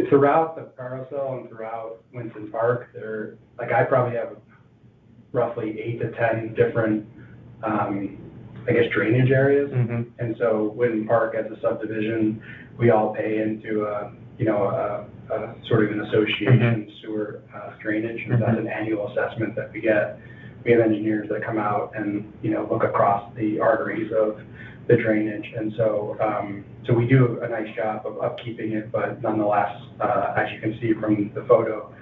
Throughout the carousel and throughout Winton Park, I probably have roughly 8 to 10 different, drainage areas. Mm-hmm. And so Winton Park as a subdivision, we all pay into a sort of an association sewer drainage. And that's an annual assessment that we get. We have engineers that come out and, look across the arteries of the drainage. And so, so we do a nice job of upkeeping it, but nonetheless, as you can see from the photo,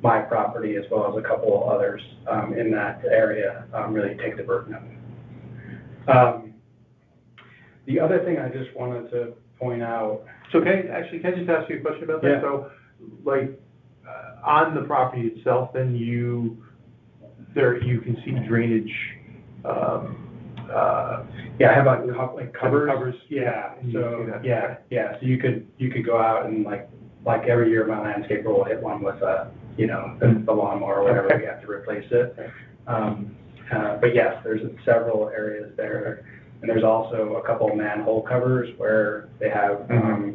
my property as well as a couple of others in that area really take the burden of it. The other thing I just wanted to point out. So can I just ask you a question about that? Yeah. So, on the property itself, then you can see drainage. I have like covers. Covers. Yeah. So So you could go out and like every year my landscaper will hit one with the lawnmower or whatever. We have to replace it. But yes, there's several areas there, and there's also a couple manhole covers where they have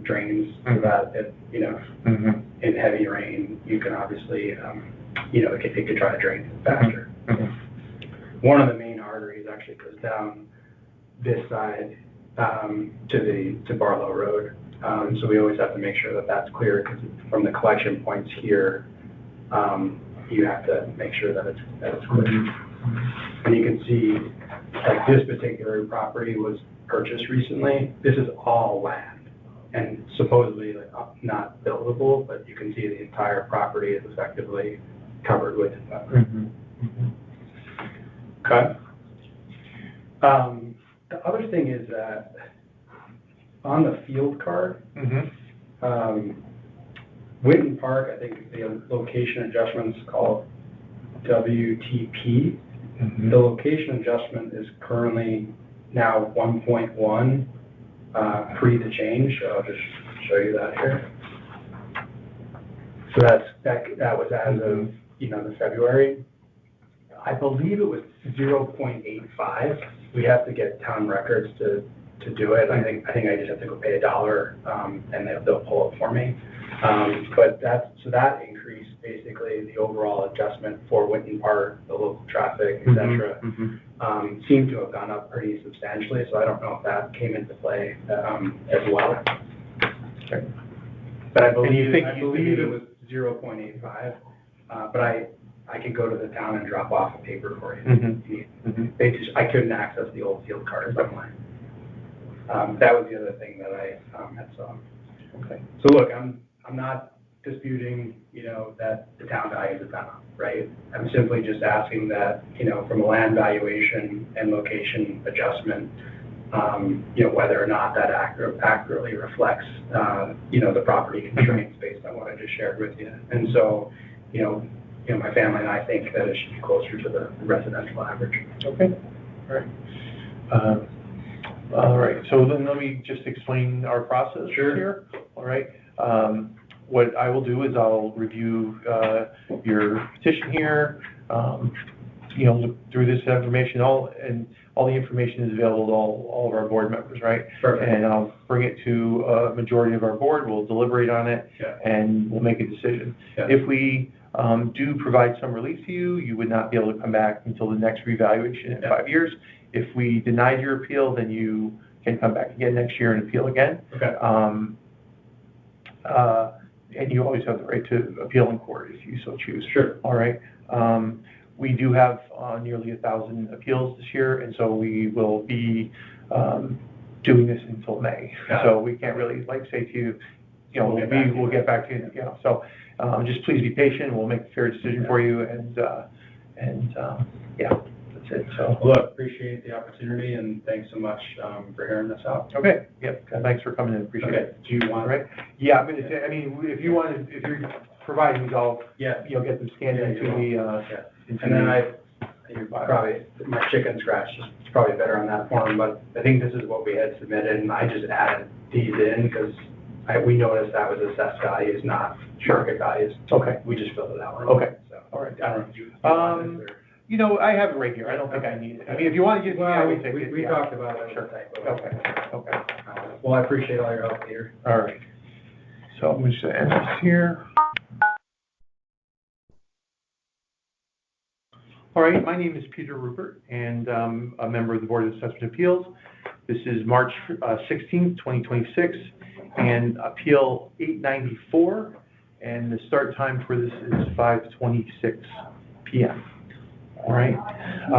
drains so that in heavy rain you can obviously it could try to drain faster. One of the main arteries actually goes down this side to Barlow Road, so we always have to make sure that that's clear because from the collection points here, you have to make sure that it's clear. And you can see, this particular property was purchased recently. This is all land, and supposedly not buildable, but you can see the entire property is effectively covered with it. Okay. The other thing is that on the field card, Winton Park, I think the location adjustment is called WTP. The location adjustment is currently now 1.1 pre the change. So I'll just show you that here. So that was as of the February. I believe it was 0.85. We have to get town records to do it. I think I just have to go pay $1, and they'll pull it for me. But that increased basically the overall adjustment for Winton Park, the local traffic, et cetera, seemed to have gone up pretty substantially. So I don't know if that came into play as well. Okay. But I believe it was 0.85. But I could go to the town and drop off a paper for you. I couldn't access the old field cards online. That was the other thing that I had saw. Okay. So look, I'm not disputing, that the town values have gone up, right? I'm simply just asking that, from a land valuation and location adjustment, whether or not that accurately reflects, the property constraints based on what I just shared with you. And so, my family and I think that it should be closer to the residential average. Okay. All right. So then let me just explain our process here. All right. What I will do is I'll review your petition here, look through this information, all the information is available to all of our board members, right? Perfect. And I'll bring it to a majority of our board, we'll deliberate on it, Yeah. and we'll make a decision. Yeah. If we do provide some relief to you, you would not be able to come back until the next revaluation in Yeah. 5 years. If we denied your appeal, then you can come back again next year and appeal again. Okay. And you always have the right to appeal in court if you so choose. Sure. All right. We do have nearly 1,000 appeals this year, and so we will be doing this until May. Got it. So we can't really say to you, We'll get back to you. we'll get back to you. So just please be patient. We'll make a fair decision for you, and yeah, that's it. So Well, look, appreciate the opportunity, and thanks so much for hearing this out. okay, yep. Thanks for coming in. Appreciate Okay, it. do you All want? right. Yeah, I'm gonna say. I mean, if you're providing these all, Yeah. get them scanned Yeah, into you the. Yeah. And then you probably, my chicken scratch is probably better on that form, but I think this is what we had submitted, and I just added these in because we noticed that was assessed values, not market values. Okay. We just filled it out. Okay. So, All right. I don't know if you want this or. I have it right here. I don't think I need it. I mean, if you want to give me, I will take it. We Yeah. talked about it. Sure. Typo. Okay. Well, I appreciate all your help, Peter. All right. So I'm just going to end this here. All right, my name is Peter Rupert, and I'm a member of the Board of Assessment Appeals. This is March 16th, 2026, and Appeal 894, and the start time for this is 5:26 p.m. All right, so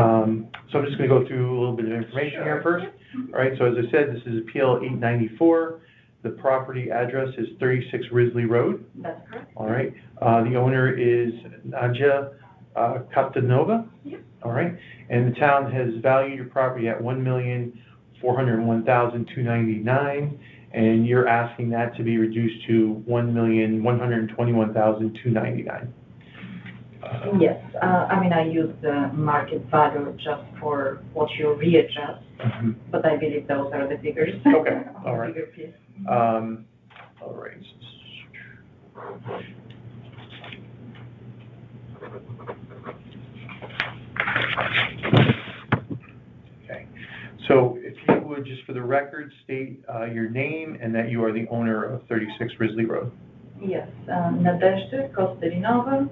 I'm just going to go through a little bit of information here first. All right, so as I said, this is Appeal 894. The property address is 36 Risley Road. That's correct. All right, the owner is Nadja Kastanova. Yeah. All right, and the town has valued your property at $1,401,299, and you're asking that to be reduced to $1,121,299. Yes, I use the market value just for what you readjust, but I believe those are the figures. Okay, all right. Bigger piece. All right. Okay, so if you would, just for the record, state your name and that you are the owner of 36 Risley Road. Yes, Nadezhda Kostelinova,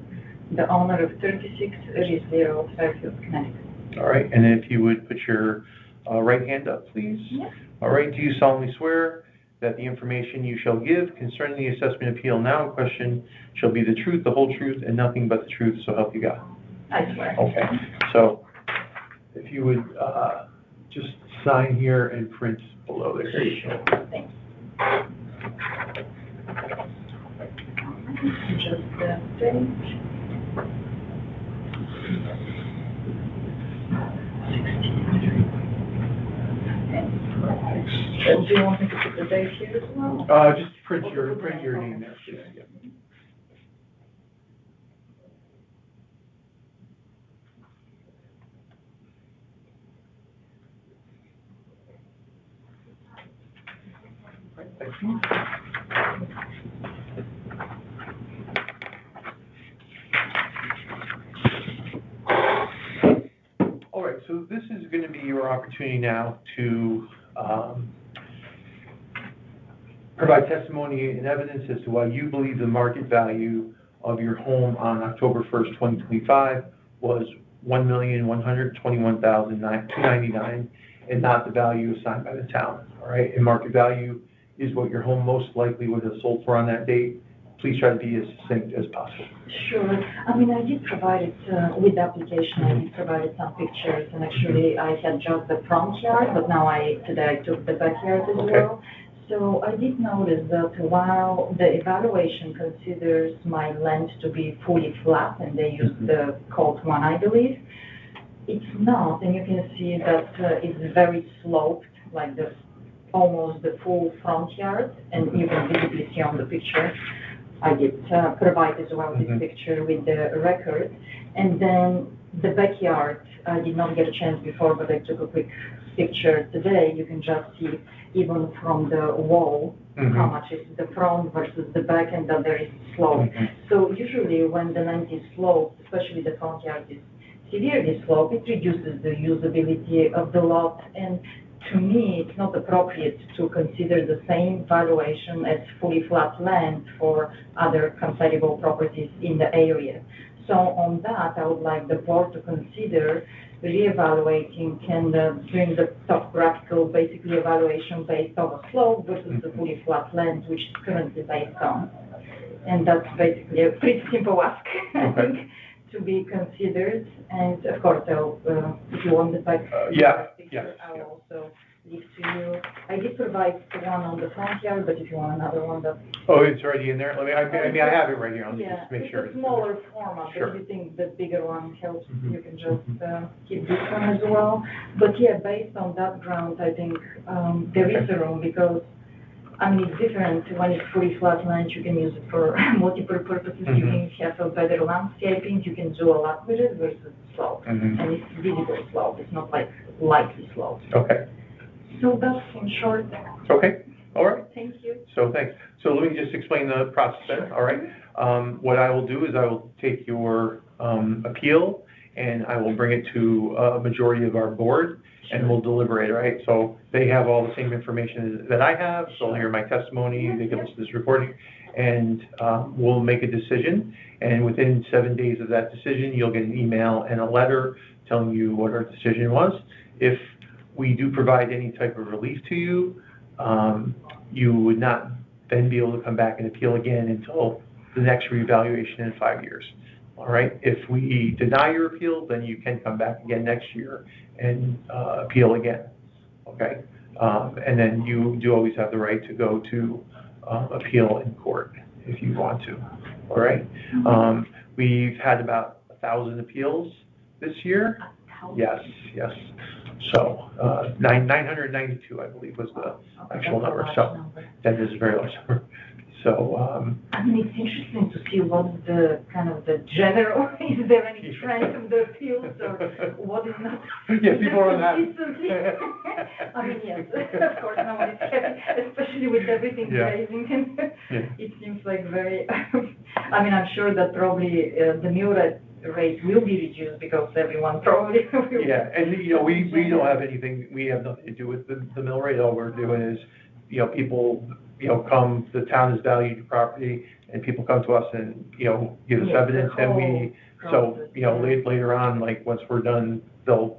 the owner of 36 Risley Road, Fairfield, Connecticut. All right, and if you would put your right hand up, please. Yes. All right, do you solemnly swear that the information you shall give concerning the assessment appeal now in question shall be the truth, the whole truth, and nothing but the truth, so help you God? I swear. Okay, so if you would just sign here and print below there. Here you go. Thanks. Just the page. 16. Do you want me to put the date here as well? Just print your name there, please. Yeah. Right, thank you. All right, so this is going to be your opportunity now to provide testimony and evidence as to why you believe the market value of your home on October 1st, 2025 was $1,121,299 and not the value assigned by the town, all right? And market value is what your home most likely would have sold for on that date. Please try to be as succinct as possible. Sure. I did provide it with the application. I did provide some pictures, and actually I had just the front yard, but now today I took the backyard as Okay. well. So I did notice that while the evaluation considers my land to be fully flat, and they use the code 1, I believe, it's not, and you can see that it's very sloped, like almost the full front yard, and you can visibly see on the picture. I did provide as well this picture with the record. And then the backyard, I did not get a chance before, but I took a quick picture today. You can just see even from the wall how much is the front versus the back, and that there is slope. So usually when the land is sloped, especially the front yard is severely sloped, it reduces the usability of the lot. And to me, it's not appropriate to consider the same valuation as fully flat land for other comparable properties in the area. So on that, I would like the board to consider reevaluating and doing the topographical, basically evaluation based on a slope versus the fully flat land, which is currently based on. And that's basically a pretty simple ask, I think, to be considered. And of course, I'll, if you want the back picture, I will also leave to you. I did provide the one on the front yard, but if you want another one, that's... Oh, it's already in there? I mean, I have it right here. Let me just make sure. It's a smaller format, but if you think the bigger one helps, you can just keep this one as well. But yeah, based on that ground, I think there is a room, because I mean, it's different when it's fully flat land. You can use it for multiple purposes. You can have a better landscaping. You can do a lot with it versus slope. And it's visible slope. It's not like lightly sloped. Okay. So that's in short. Okay. All right. Thank you. So thanks. So let me just explain the process then. All right. What I will do is I will take your appeal and I will bring it to a majority of our board. And we'll deliberate, right? So they have all the same information that I have, so they'll hear my testimony, they can listen to this recording, and we'll make a decision. And within 7 days of that decision, you'll get an email and a letter telling you what our decision was. If we do provide any type of relief to you, you would not then be able to come back and appeal again until the next reevaluation in 5 years. All right, if we deny your appeal, then you can come back again next year and appeal again, okay? And then you do always have the right to go to appeal in court if you want to, all right? We've had about 1,000 appeals this year. Yes. So 992, I believe, was the actual number. So that is a very large number. So, I mean, it's interesting to see what's the kind of the general, is there any trend of the appeals or what is not? Yeah, people are unhappy. I mean, yes, of course, no one is happy, especially with everything raising. It seems like very, I mean, I'm sure that probably the mill rate will be reduced because everyone probably will. Yeah, and we don't have anything, we have nothing to do with the mill rate. All we're doing is, people, come, the town has valued your property, and people come to us and, give us evidence, and we, later on, like, once we're done, they'll,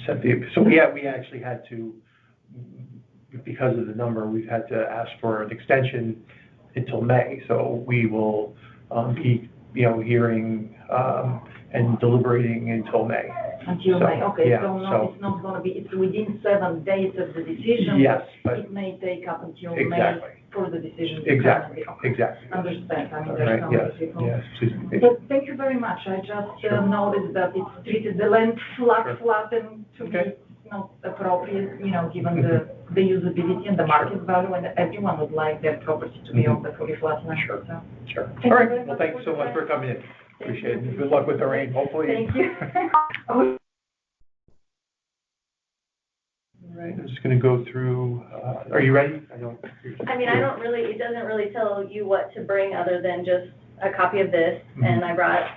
set so we actually had to, because of the number, we've had to ask for an extension until May, so we will, be, hearing, and deliberating until May. Until May, okay, yeah, so it's not gonna be, it's within 7 days of the decision. Yes, but. It may take up until Exactly. May for the decision. Exactly. Understand, I mean, All there's right, so many people. Yes, please. But thank you very much, I just noticed that it's treated the land flat, and to me, it's not appropriate, given the usability and the market value, and everyone would like their property to be on the fully flat land. Sure. So. Sure. All right, well, thank you so much for coming in. Appreciate it. Good luck with the rain, hopefully. Thank you. All right, I'm just gonna go through, are you ready? I mean, it doesn't really tell you what to bring other than just a copy of this, and I brought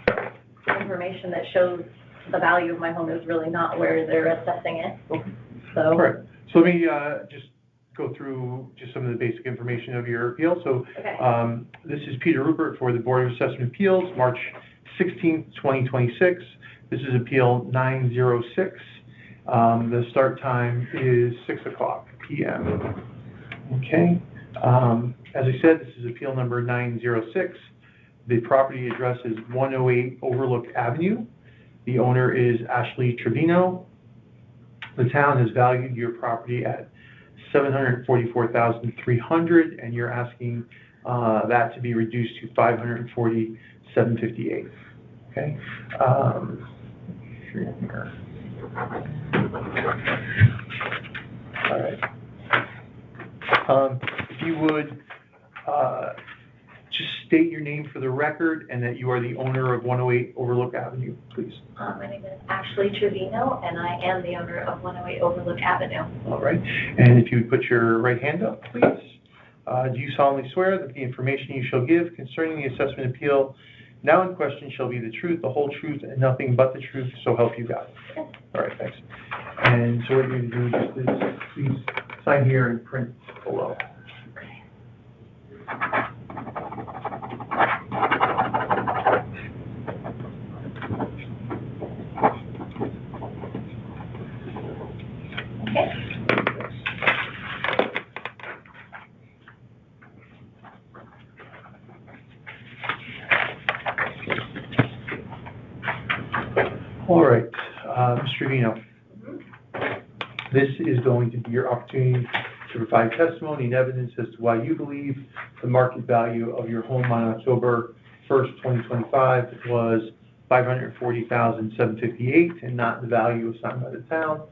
information that shows the value of my home is really not where they're assessing it, so. All right, so let me just go through just some of the basic information of your appeal. So this is Peter Rupert for the Board of Assessment Appeals, March 16th, 2026. This is Appeal 906. The start time is 6:00 p.m. Okay. As I said, this is Appeal number 906. The property address is 108 Overlook Avenue. The owner is Ashley Trevino. The town has valued your property at $744,300, and you're asking that to be reduced to $540,758. Okay. All right. If you would just state your name for the record and that you are the owner of 108 Overlook Avenue, please. My name is Ashley Trevino, and I am the owner of 108 Overlook Avenue. All right. And if you would put your right hand up, please. Do you solemnly swear that the information you shall give concerning the assessment appeal now in question shall be the truth, the whole truth, and nothing but the truth, so help you God. All right, thanks. And so what you're going to do just is please sign here and print below. Okay. All right, Mr. Trevino, this is going to be your opportunity to provide testimony and evidence as to why you believe the market value of your home on October 1st, 2025 was $540,758 and not the value assigned by the town.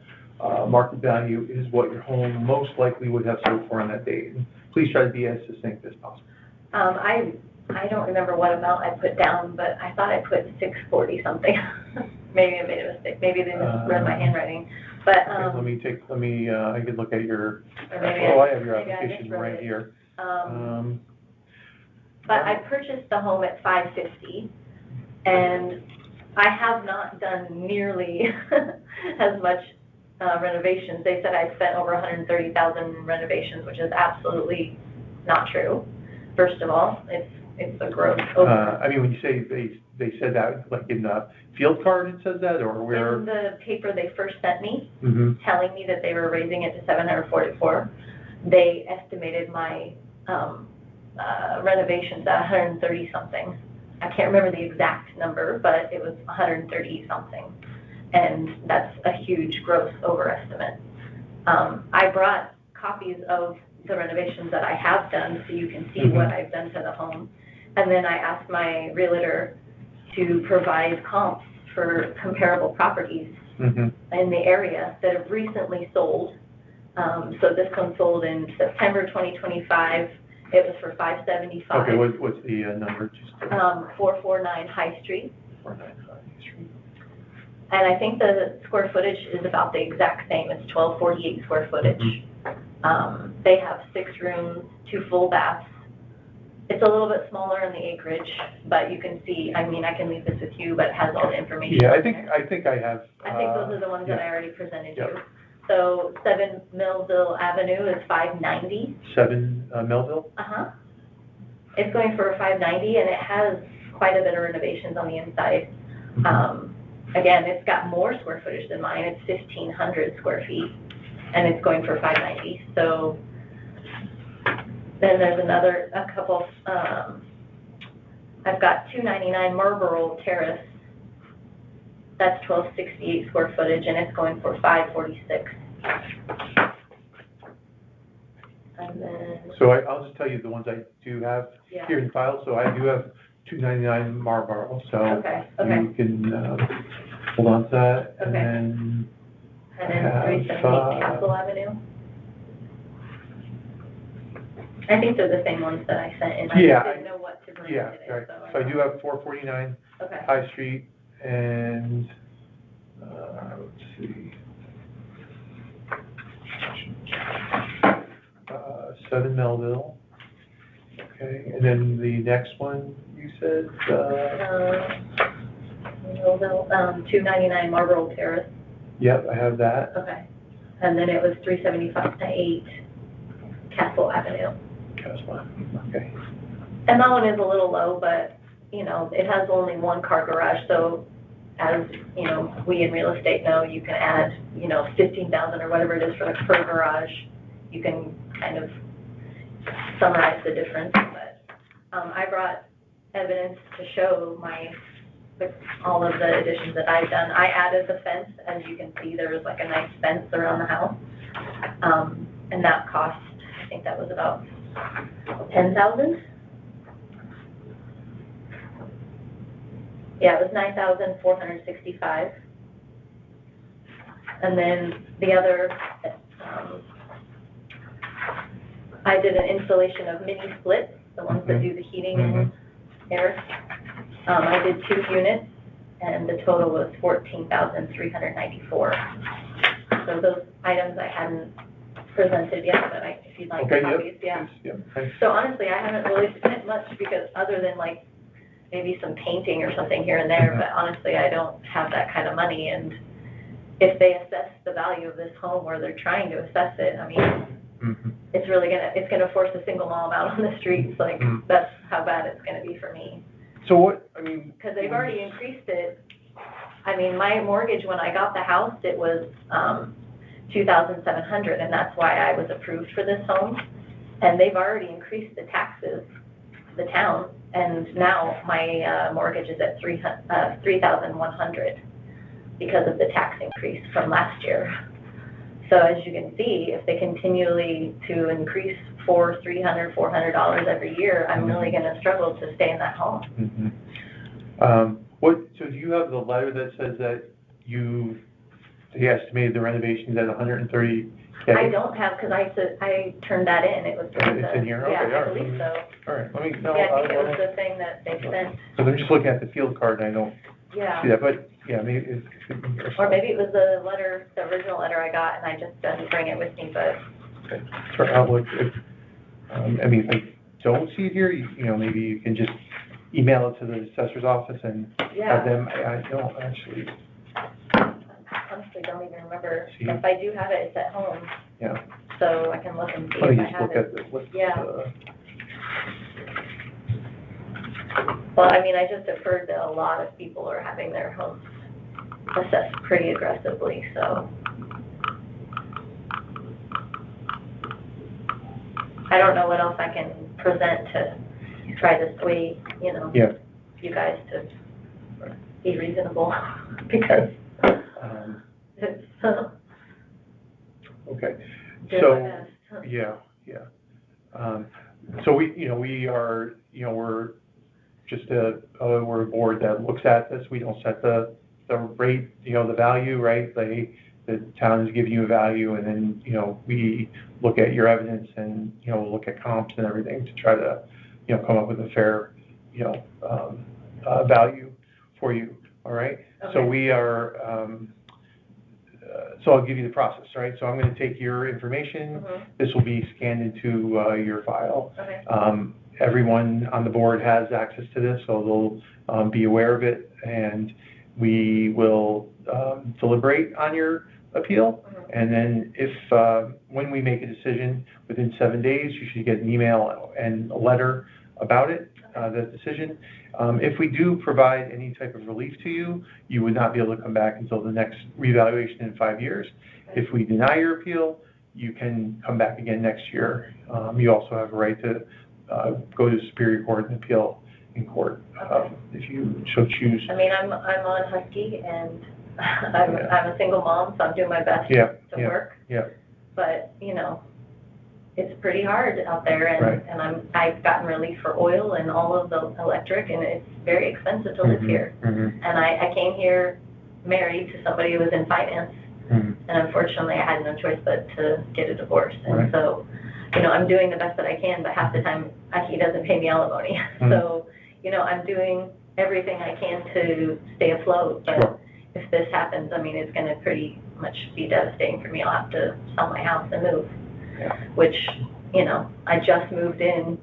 Market value is what your home most likely would have sold for on that date. And please try to be as succinct as possible. I don't remember what amount I put down, but I thought I put 640 something. Maybe I made a mistake. Maybe they misread my handwriting. But Okay, I can look at your, or maybe I have your maybe I application misread right it. here. But I purchased the home at $550, and I have not done nearly as much renovations. They said I spent over $130,000 in renovations, which is absolutely not true. First of all, it's a gross over. I mean, when you say they said that, like in the field card it says that, or where? In the paper they first sent me, Mm-hmm. telling me that they were raising it to $744, they estimated my renovations at 130 something. I can't remember the exact number, but it was 130 something, and that's a huge gross overestimate. I brought copies of the renovations that I have done, so you can see what I've done to the home, and then I asked my realtor to provide comps for comparable properties in the area that have recently sold. So this one sold in September 2025. It was for $575. Okay, what's the number? 449 High Street. 449 High Street. And I think the square footage is about the exact same. It's 1248 square footage. They have 6 rooms, 2 full baths. It's a little bit smaller in the acreage, but you can see, I mean, I can leave this with you, but it has all the information. Yeah, I in think there. I have. I think those are the ones that I yeah. already presented Yep. you. So 7 Millville Avenue is $590. 7 Melville? It's going for $590, and it has quite a bit of renovations on the inside. Again, it's got more square footage than mine. It's 1,500 square feet, and it's going for $590. So then there's a couple. I've got 299 Marlboro Terrace. That's 1,268 square footage, and it's going for $546. And then, So I'll just tell you the ones I do have yeah. here in file. So I do have 299 Marlboro. So Okay. you can hold on to that. Okay. And And then have, 378 Castle Avenue. I think they're the same ones that I sent in. I Yeah, just didn't know what to bring yeah, today. right. So So I do have 449 Okay. High Street and let's see. 7 Melville. Okay, and then the next one you said, Millville, 299 Marlboro Terrace. yep, I have that. Okay. And then it was 378 Castle Avenue. Castle, okay. And that one is a little low, but, you know, it has only 1 car garage, so as, you know, we in real estate know, you can add, you know, 15,000 or whatever it is for per garage. You can kind of summarize the difference, but I brought evidence to show all of the additions that I've done. I added the fence, as you can see, there was like a nice fence around the house, and that cost, I think that was about $10,000. Yeah, it was $9,465. And then the other, I did an installation of mini splits, the ones that do the heating and air. I did 2 units, and the total was $14,394. So those items I hadn't presented yet, but if you'd like Okay, copies, yeah. Yep, thanks. So honestly, I haven't really spent much because other than like maybe some painting or something here and there, but honestly, I don't have that kind of money, and if they assess the value of this home where they're trying to assess it, I mean, it's gonna force a single mom out on the streets, like, that's how bad it's gonna be for me. So what, I mean. Because they've already increased it. I mean, my mortgage, when I got the house, it was, $2,700, and that's why I was approved for this home. And they've already increased the taxes, the town, and now my, mortgage is at $3,100 because of the tax increase from last year. So as you can see, if they continually to increase $300, $400 every year, I'm really gonna struggle to stay in that home. So do you have the letter that says that they estimated the renovations at $130K? I don't have, because I turned that in, it was. It's in here, okay, all right. Yeah, I believe so. All right, let me, Yeah, I think it was the thing that they sent, because I'm just looking at the field card and I don't yeah. see that, but, yeah, maybe it could be here. Or maybe it was the letter, the original letter I got, and I just didn't bring it with me, but. Okay, for Outlook, I mean, if I don't see it here, you know, maybe you can just email it to the assessor's office and Yeah. have them, I don't actually, Honestly, don't even remember. See? If I do have it, it's at home, yeah. so I can look and see Let if me I just have look it. at what's, Yeah. Well, I mean, I just have heard that a lot of people are having their homes assessed pretty aggressively, so. I don't know what else I can present to try to sway, you know, yeah. you guys to be reasonable, because it's, Okay, doing so, my best. yeah. So we are, we're just we're a board that looks at this. We don't set the rate, the value, right? The town's giving you a value, and then, we look at your evidence and, we'll look at comps and everything to try to, come up with a fair, value for you, all right? Okay. So we are, so I'll give you the process, right? So I'm going to take your information. Mhm. This will be scanned into your file. Okay. Everyone on the board has access to this, so they'll be aware of it, and we will deliberate on your appeal. Mhm. And then if, when we make a decision, within 7 days, you should get an email and a letter about it, that decision. If we do provide any type of relief to you, you would not be able to come back until the next reevaluation in 5 years. Okay. If we deny your appeal, you can come back again next year. You also have a right to go to Superior Court and appeal in court, Okay. if you so choose. I mean, I'm on Husky, and I'm a single mom, so I'm doing my best Yeah, to yeah, work. yeah. But, it's pretty hard out there, Right. and I've gotten relief for oil and all of the electric, and it's very expensive to live here. Mhm, And I came here married to somebody who was in finance, mhm. and unfortunately, I had no choice but to get a divorce. Right. And so, I'm doing the best that I can, but half the time, he doesn't pay me alimony. Mhm. So, I'm doing everything I can to stay afloat, but Sure. if this happens, I mean, it's gonna pretty much be devastating for me. I'll have to sell my house and move. Yeah. Which, I just moved in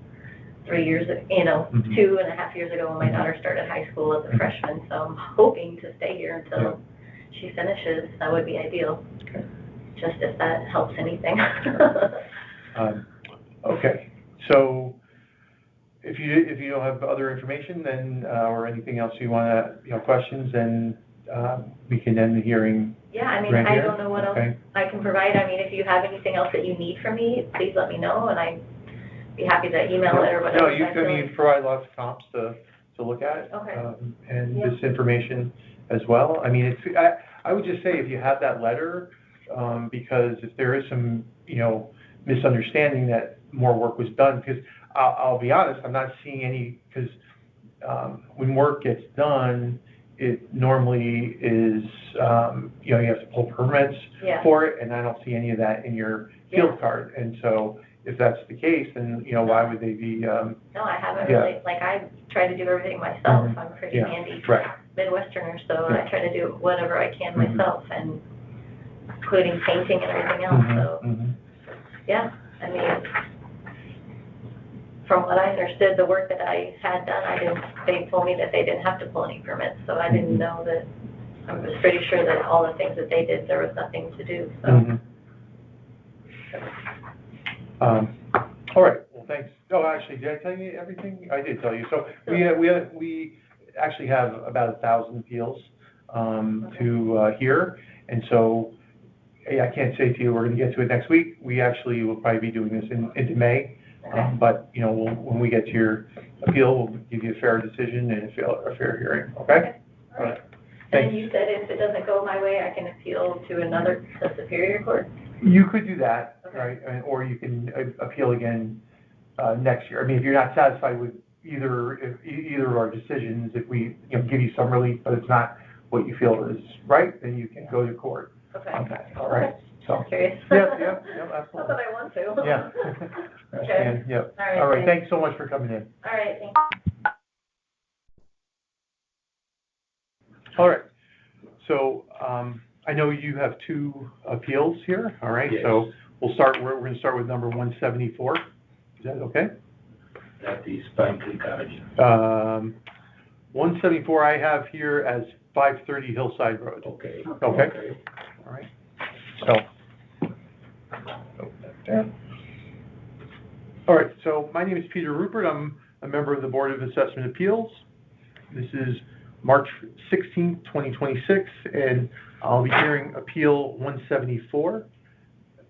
3 years, Mhm. 2.5 years ago when my daughter started high school as a freshman, so I'm hoping to stay here until she finishes. That would be ideal, Okay. just if that helps anything. Okay, so if you don't have other information, then, or anything else you want to, questions, then we can end the hearing. Yeah, I mean, Right I here? don't know what else Okay. I can provide. I mean, if you have anything else that you need from me, please let me know, and I'd be happy to email it or whatever. No, you provide lots of comps to look at. Okay. And Yeah. this information as well. I mean, I would just say if you have that letter, because if there is some, misunderstanding that more work was done, because I'll be honest, I'm not seeing any, because when work gets done, it normally is, you have to pull permits Yeah. for it, and I don't see any of that in your field Yeah. card. And so if that's the case, then, why would they be, No, I haven't Yeah. really, I try to do everything myself. Mhm. I'm pretty Yeah. handy Right. Midwesterner, so Yeah. I try to do whatever I can Mhm. myself, and including painting and everything else, Mhm, so, mhm. yeah, I mean, from what I understood, the work that I had done, they told me that they didn't have to pull any permits, so I didn't know that, I was pretty sure that all the things that they did, there was nothing to do, so. Mhm. All right, well, thanks. Oh, actually, did I tell you everything? I did tell you. So we actually have about 1,000 appeals to hear, and so I can't say to you we're going to get to it next week. We actually will probably be doing this into May, but you know, when we get to your appeal, we'll give you a fair decision and a fair hearing. Okay? All right. And Thanks. then you said if it doesn't go my way, I can appeal to the Superior Court? You could do that, Okay. right? Or you can appeal again next year. I mean, if you're not satisfied with either of our decisions, if we give you some relief, but it's not what you feel is right, then you can go to court Okay. on that. All right? So. I'm curious. Yeah, Not absolutely. that I want to. Yeah. Okay. Yep. All right, Thanks so much for coming in. All right, thank All right. So, I know you have 2 appeals here, all right? Yes. So we're going to start with number 174. Is that okay? That is Pine Creek Avenue. 174 I have here as 530 Hillside Road. Okay. Okay. All right. So, there. All right, so my name is Peter Rupert. I'm a member of the Board of Assessment Appeals. This is March 16th, 2026, and I'll be hearing Appeal 174,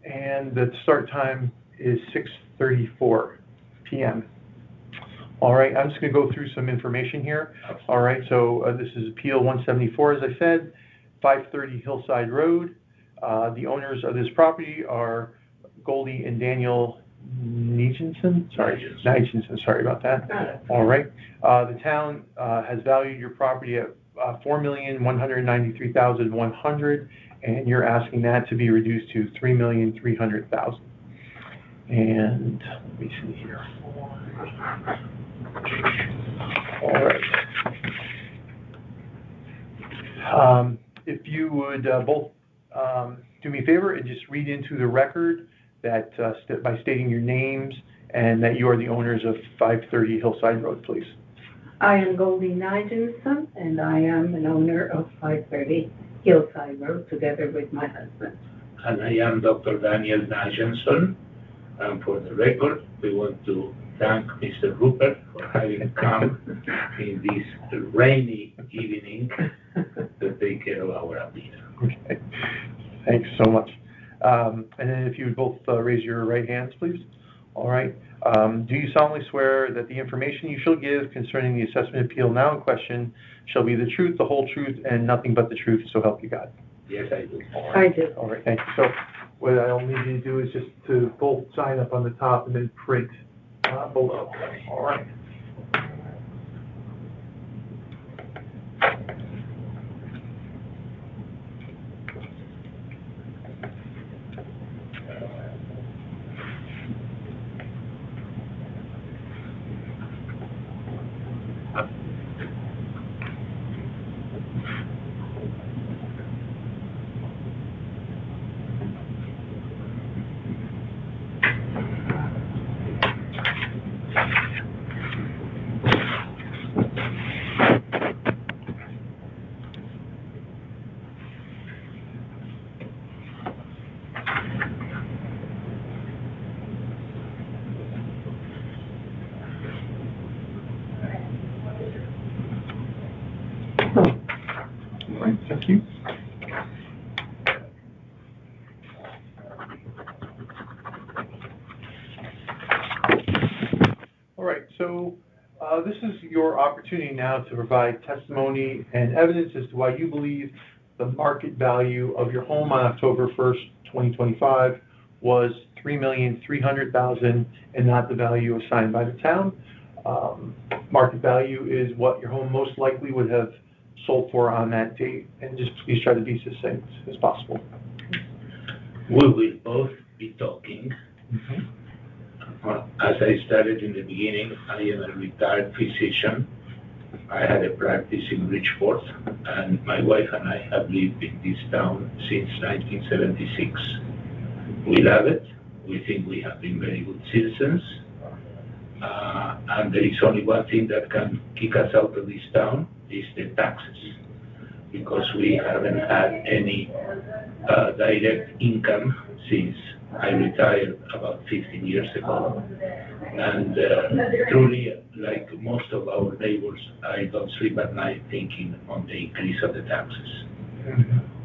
and the start time is 6:34 p.m. All right, I'm just going to go through some information here. All right, so this is Appeal 174, as I said, 530 Hillside Road. The owners of this property are Goldie and Daniel Nijensen. Sorry about that. All right. The town has valued your property at $4,193,100, and you're asking that to be reduced to $3,300,000. And let me see here. All right. If you would both do me a favor and just read into the record that by stating your names and that you are the owners of 530 Hillside Road, please. I am Goldie Nijensen, and I am an owner of 530 Hillside Road together with my husband. And I am Dr. Daniel Nijensen. And for the record, we want to thank Mr. Rupert for having come in this rainy evening to take care of our appeal. Okay. Thanks so much. And then if you would both raise your right hands, please. All right. Do you solemnly swear that the information you shall give concerning the assessment appeal now in question shall be the truth, the whole truth, and nothing but the truth, so help you God? Yes, I do. I do. All right, thank you. So what I'll need you to do is just to both sign up on the top and then print below. All right. All right, thank you. All right, so this is your opportunity now to provide testimony and evidence as to why you believe the market value of your home on October 1st, 2025 was $3,300,000 and not the value assigned by the town. Market value is what your home most likely would have sold for on that date, and just please try to be succinct as possible. We will both be talking. As I started in the beginning, I am a retired physician. I had a practice in Bridgeport, and my wife and I have lived in this town since 1976. We love it. We think we have been very good citizens. And there is only one thing that can kick us out of this town, is the taxes. Because we haven't had any direct income since I retired about 15 years ago. And truly, like most of our neighbors, I don't sleep at night thinking on the increase of the taxes.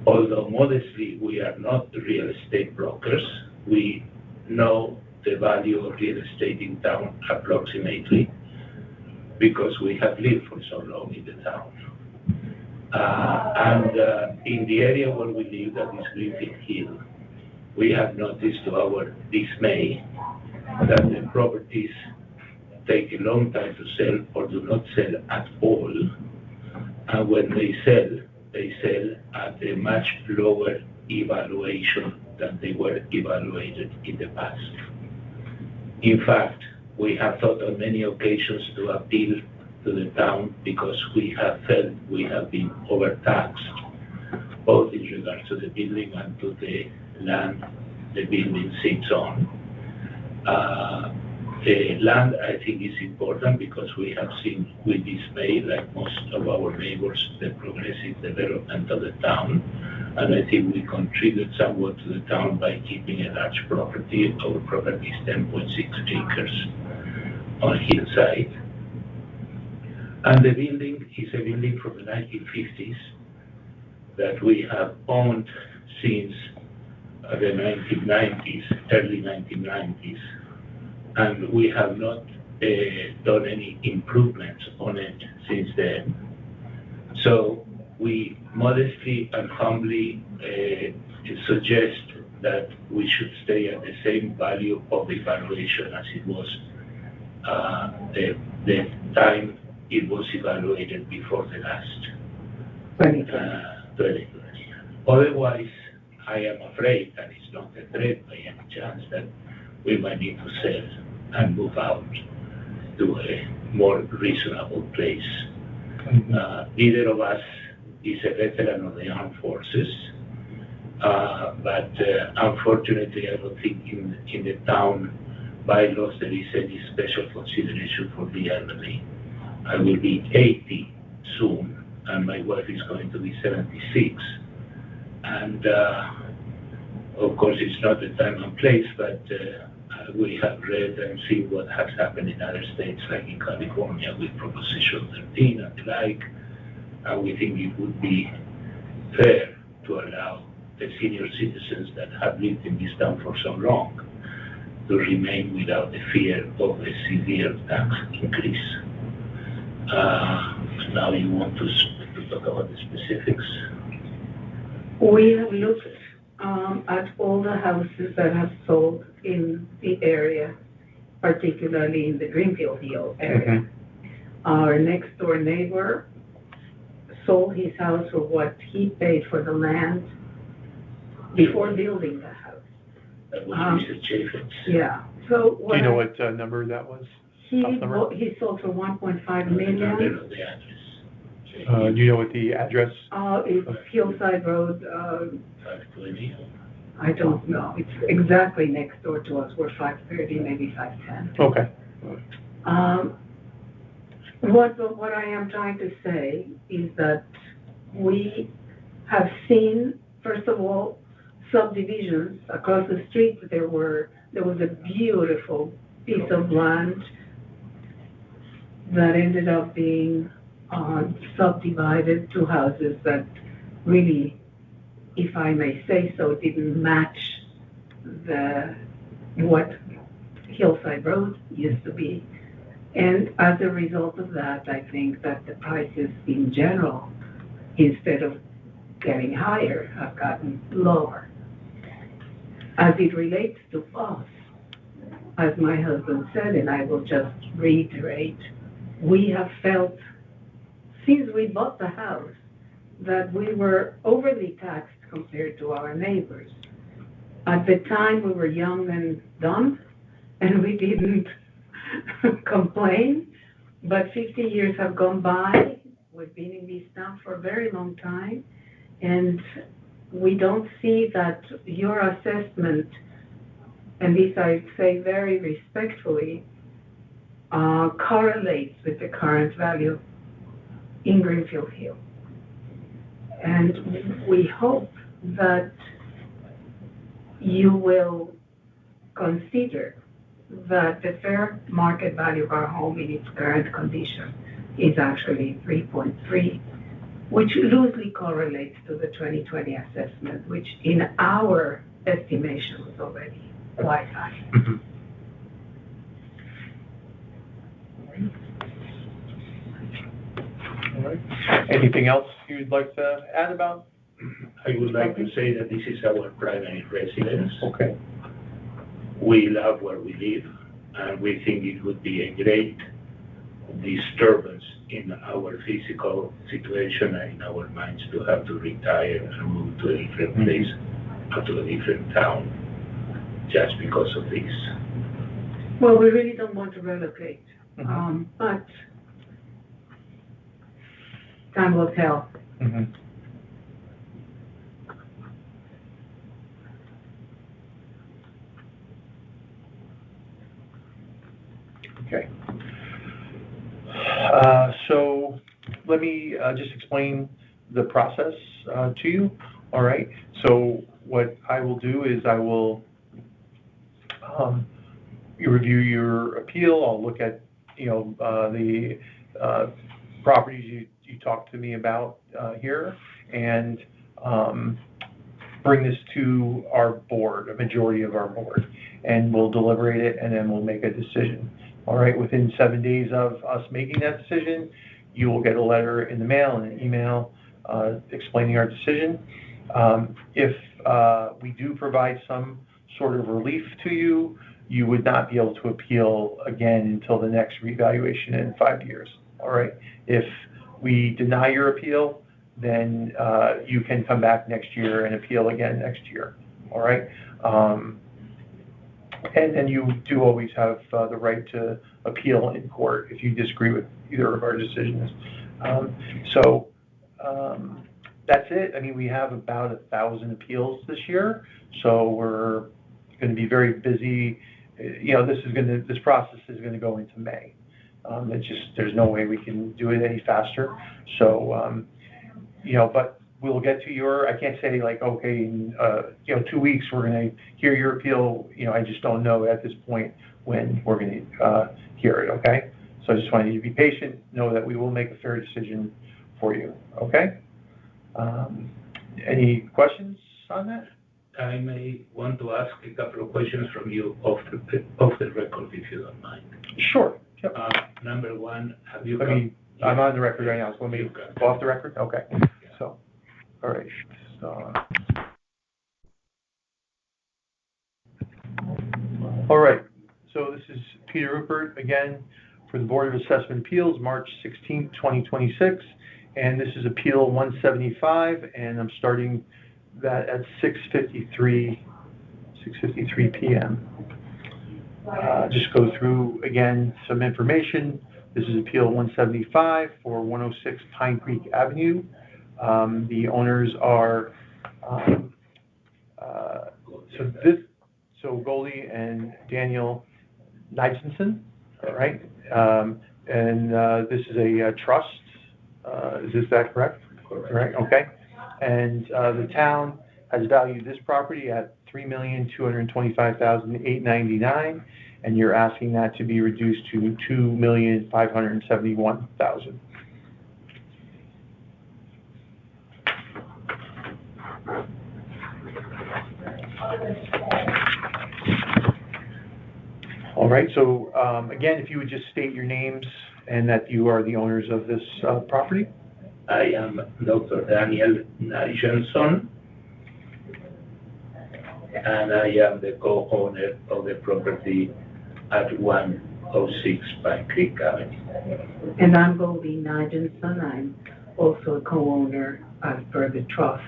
Although modestly, we are not real estate brokers, we know the value of real estate in town approximately because we have lived for so long in the town. In the area where we live, that is Greenfield Hill, we have noticed to our dismay that the properties take a long time to sell or do not sell at all. And when they sell at a much lower evaluation than they were evaluated in the past. In fact, we have thought on many occasions to appeal to the town because we have felt we have been overtaxed, both in regards to the building and to the land the building sits on. The land, I think, is important because we have seen with dismay, like most of our neighbors, the progressive development of the town. And I think we contribute somewhat to the town by keeping a large property. Our property is 10.6 acres on hillside. And the building is a building from the 1950s that we have owned since the 1990s, early 1990s. And we have not done any improvements on it since then. So we modestly and humbly suggest that we should stay at the same value of evaluation as it was the time it was evaluated before the last 2020. Otherwise, I am afraid, and it's not a threat by any chance, that we might need to sell and move out to a more reasonable place. Neither of us is a veteran of the armed forces, but unfortunately I don't think in the town bylaws there is any special consideration for the elderly. I will be 80 soon, and my wife is going to be 76. And of course it's not the time and place, but we have read and seen what has happened in other states, like in California with Proposition 13 and the like. And we think it would be fair to allow the senior citizens that have lived in this town for so long to remain without the fear of a severe tax increase. Now you want to talk about the specifics? We have looked at all the houses that have sold in the area, particularly in the Greenfield Hill area. Our next door neighbor sold his house for what he paid for the land before building the house. That was Mr. Chaffetz. Yeah. So Do you know what number that was? He sold for 1.5 million. The address. Do you know what the address? It's Hillside Road. 520. I don't know. It's exactly next door to us. We're 530, maybe 510. Okay. What I am trying to say is that we have seen, first of all, subdivisions across the street. There was a beautiful piece of land that ended up being subdivided to houses that really, if I may say so, didn't match what Hillside Road used to be. And as a result of that, I think that the prices in general, instead of getting higher, have gotten lower. As it relates to us, as my husband said, and I will just reiterate, we have felt, since we bought the house, that we were overly taxed compared to our neighbors. At the time, we were young and dumb, and we didn't complain, but 50 years have gone by. We've been in this town for a very long time, and we don't see that your assessment, and this I say very respectfully, correlates with the current value in Greenfield Hill. And we hope that you will consider that the fair market value of our home in its current condition is actually 3.3, which loosely correlates to the 2020 assessment, which in our estimation was already quite high. All right. Anything else you'd like to add about? I would like to say that this is our primary residence. Okay. We love where we live, and we think it would be a great disturbance in our physical situation and in our minds to have to retire and move to a different place or to a different town just because of this. Well, we really don't want to relocate, but time will tell. Okay. So let me just explain the process to you. All right. So what I will do is I will review your appeal. I'll look at the properties you talked to me about here, and bring this to our board, a majority of our board, and we'll deliberate it, and then we'll make a decision. All right, within 7 days of us making that decision, you will get a letter in the mail and an email explaining our decision. If we do provide some sort of relief to you, you would not be able to appeal again until the next revaluation in 5 years. All right. If we deny your appeal, then you can come back next year and appeal again next year. All right. And then you do always have the right to appeal in court if you disagree with either of our decisions. That's it. I mean, we have about 1,000 appeals this year, so we're going to be very busy. This process is going to go into May. There's no way we can do it any faster. So, but we'll get to I can't say like, okay, in 2 weeks we're going to hear your appeal. I just don't know at this point when we're going to hear it. Okay. So I just want you to be patient. Know that we will make a fair decision for you. Okay. Any questions on that? I may want to ask a couple of questions from you off the record, if you don't mind. Sure. Yep. Number one, have you? I'm on the record right now, so let me go off the record. Okay. Yeah. So, all right. So, all right. So this is Peter Ruppert again for the Board of Assessment Appeals, March 16th, 2026, and this is Appeal 175, and I'm starting that at 6:53 p.m. Just go through again some information. This is Appeal 175 for 106 Pine Creek Avenue. The owners are Goldie and Daniel Nijenson. All right, and this is a trust. Is that correct? Correct. Right. Okay. And the town has valued this property at $3,225,899, and you're asking that to be reduced to $2,571,000. All right. So again, if you would just state your names and that you are the owners of this property. I am Dr. Daniel Nijenson, and I am the co-owner of the property at 106 Pine Creek Avenue. And I'm Goldie Nijenson. I'm also a co-owner as per the trust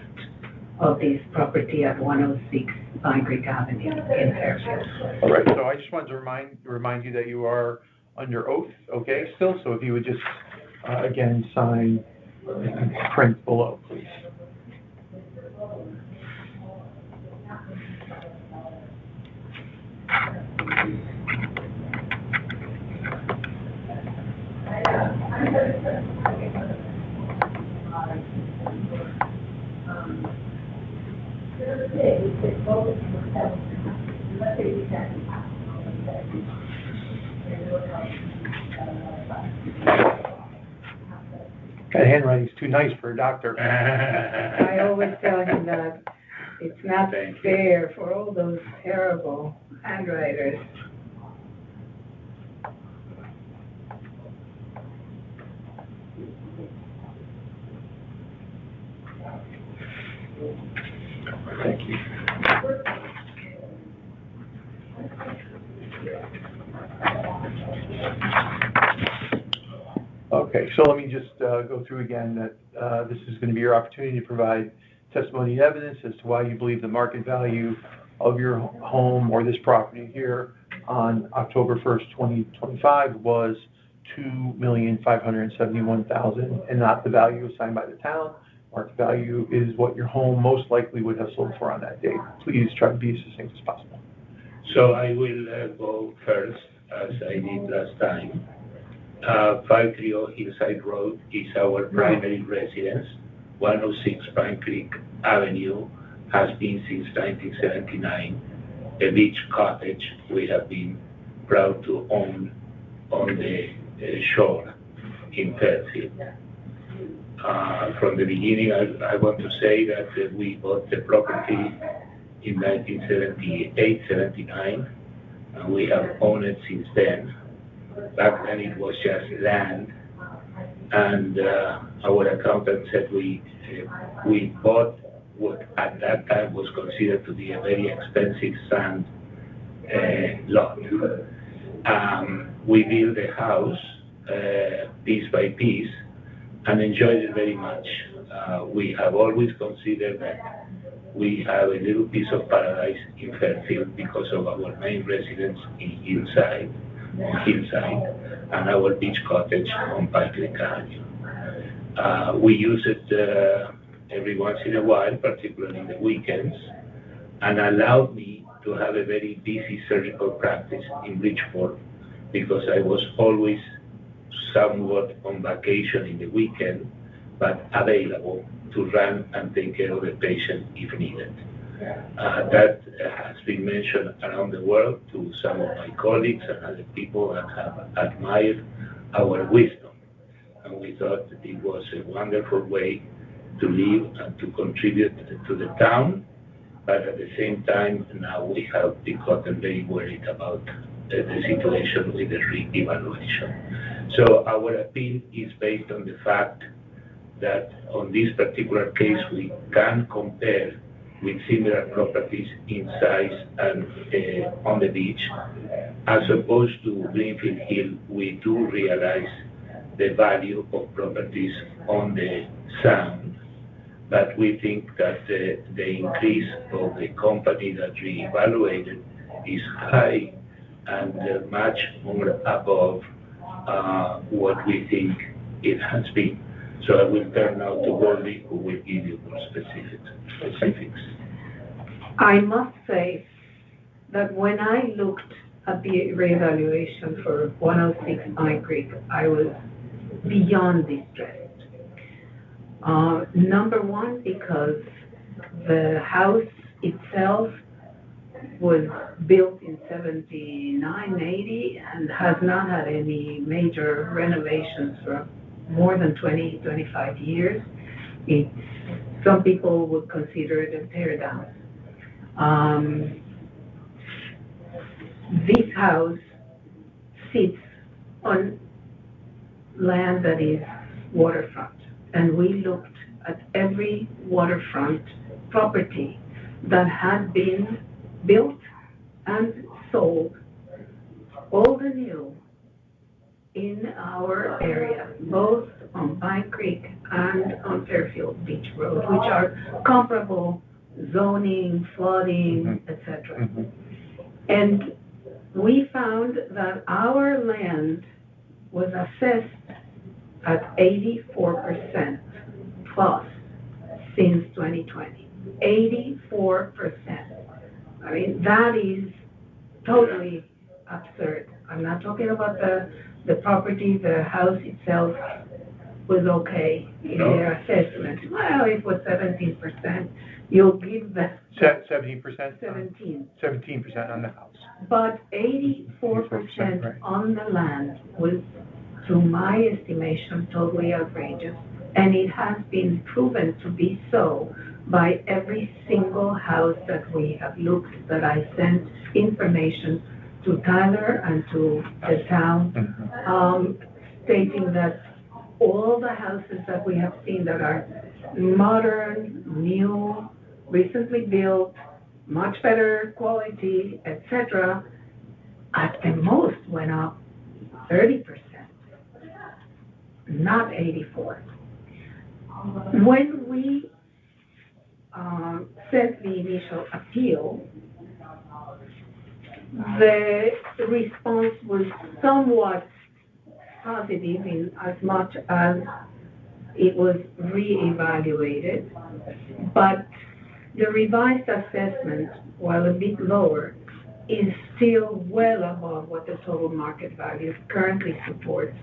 of this property at 106 Pine Creek Avenue in Fairfield. All right. So I just wanted to remind you that you are under oath, okay, still. So if you would just again sign print below, please. That handwriting's too nice for a doctor. I always tell him that it's not fair for all those terrible handwriters. Thank you. Okay, so let me just go through again that this is going to be your opportunity to provide testimony and evidence as to why you believe the market value of your home or this property here on October 1st, 2025 was $2,571,000 and not the value assigned by the town. Market value is what your home most likely would have sold for on that date. Please try to be as succinct as possible. So I will go first, as I did last time. 530 Hillside Road is our primary residence. 106 Pine Creek Avenue has been since 1979. A beach cottage we have been proud to own on the shore in Fairfield. From the beginning, I want to say that we bought the property in 1978, 79, and we have owned it since then. Back then it was just land, and our accountant said we bought what at that time was considered to be a very expensive sand lot. We built the house piece by piece and enjoyed it very much. We have always considered that we have a little piece of paradise in Fairfield because of our main residence in Hillside, and our beach cottage on Pine Creek Avenue. We use it every once in a while, particularly in the weekends, and allowed me to have a very busy surgical practice in Bridgeport because I was always somewhat on vacation in the weekend, but available to run and take care of the patient if needed. That has been mentioned around the world to some of my colleagues and other people that have admired our wisdom. And we thought it was a wonderful way to live and to contribute to the town, but at the same time, now we have gotten very worried about the situation with the re-evaluation. So our appeal is based on the fact that on this particular case, we can compare with similar properties in size and on the beach. As opposed to Greenfield Hill, we do realize the value of properties on the sound, but we think that the increase of the company that we evaluated is high and much more above what we think it has been. So I will turn now to Gordy, who will give you more specifics. I must say that when I looked at the reevaluation for 106 Pine Creek, I was beyond distressed. Number one, because the house itself was built in 79, 80, and has not had any major renovations for more than 20, 25 years. Some people would consider it a tear down. This house sits on land that is waterfront, and we looked at every waterfront property that had been built and sold, old and new, in our area, both on Pine Creek and on Fairfield Beach Road, which are comparable zoning, flooding, etc. And we found that our land was assessed at 84% plus since 2020. 84%. I mean, that is totally absurd. I'm not talking about the property, the house itself was okay in their assessment. Well, it was 17%. You'll give that 17%? 17. 17% on the house. But 84% on the land was, to my estimation, totally outrageous. And it has been proven to be so by every single house that we have looked, that I sent information to Tyler and to the town, stating that all the houses that we have seen that are modern, new, recently built, much better quality, etc., at the most went up 30%, not 84. When we sent the initial appeal, the response was somewhat positive in as much as it was reevaluated, but the revised assessment, while a bit lower, is still well above what the total market value currently supports,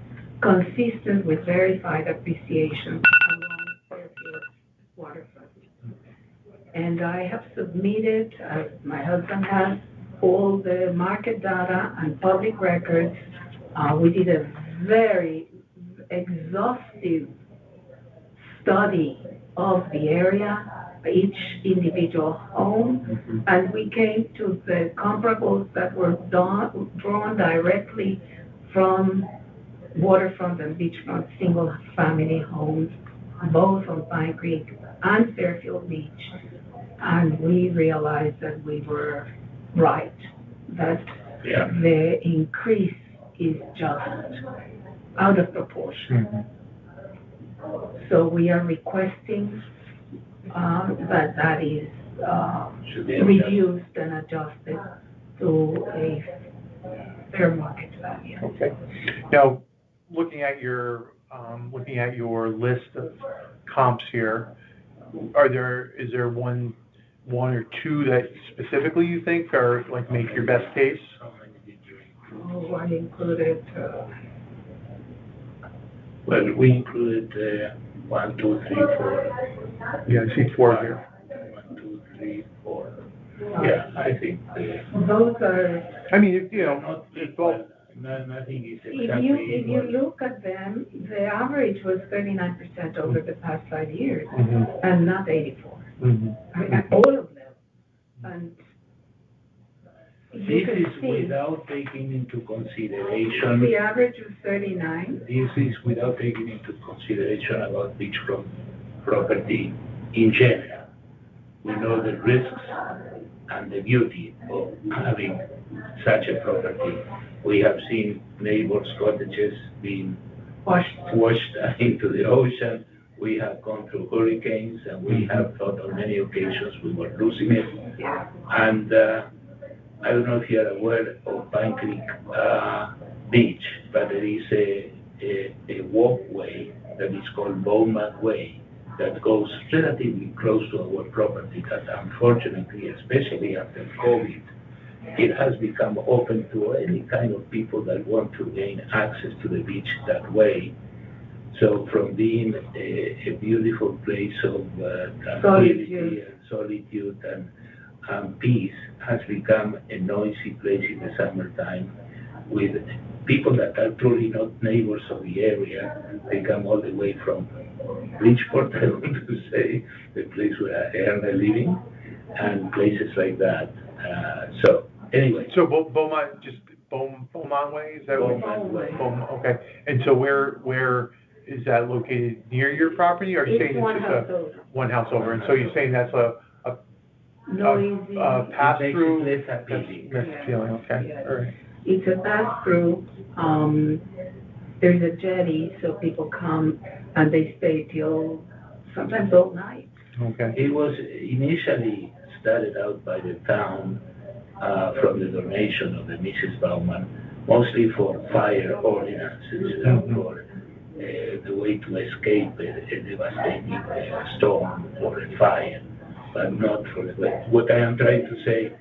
consistent with verified appreciation along Fairfield waterfront. And I have submitted, as my husband has, all the market data and public records. We did a very exhaustive study of the area, each individual home, and we came to the comparables that were drawn directly from waterfront and beachfront single-family homes, both on Pine Creek and Fairfield Beach. And we realized that we were right, that the increase is just out of proportion. So we are requesting that is reduced and adjusted to a fair market value. Okay. Now, looking at your list of comps here, is there one or two that specifically you think are like make your best case? Oh, I included. Well, we included 1, 2, 3, 4. Yeah, I see 4 here. 1, 2, 3, 4. Yeah, I think those are. I mean, not equal. Nothing is If exactly you look at them, the average was 39% over the past 5 years, and not 84. I mean, all of them. And you this can is see without taking into consideration. the average was 39. This is without taking into consideration about beachfront property in general. We know the risks and the beauty of having such a property. We have seen neighbors' cottages being washed into the ocean. We have gone through hurricanes, and we have thought on many occasions we were losing it. And I don't know if you are aware of Pine Creek Beach, but there is a walkway that is called Bowman Way that goes relatively close to our property that unfortunately, especially after COVID, it has become open to any kind of people that want to gain access to the beach that way. So from being a beautiful place of tranquility and solitude and peace has become a noisy place in the summertime with people that are truly not neighbors of the area. They come all the way from Bridgeport, I want to say, the place where I earn a living, and places like that. So anyway. So Beaumont Way, is that Beaumont Way. Beaumont, okay. And so where is that located? Near your property, or are you saying It's one it's house just over. one house over? And so you're saying that's a Noisy. pass-through? It makes it less appealing. That's appealing, okay. Yes. All right. It's a pass-through. There's a jetty, so people come and they stay till sometimes all night. Okay. It was initially started out by the town from the donation of the Mrs. Bauman, mostly for fire ordinances, for the way to escape a devastating storm or a fire, but not for the way. What I am trying to say,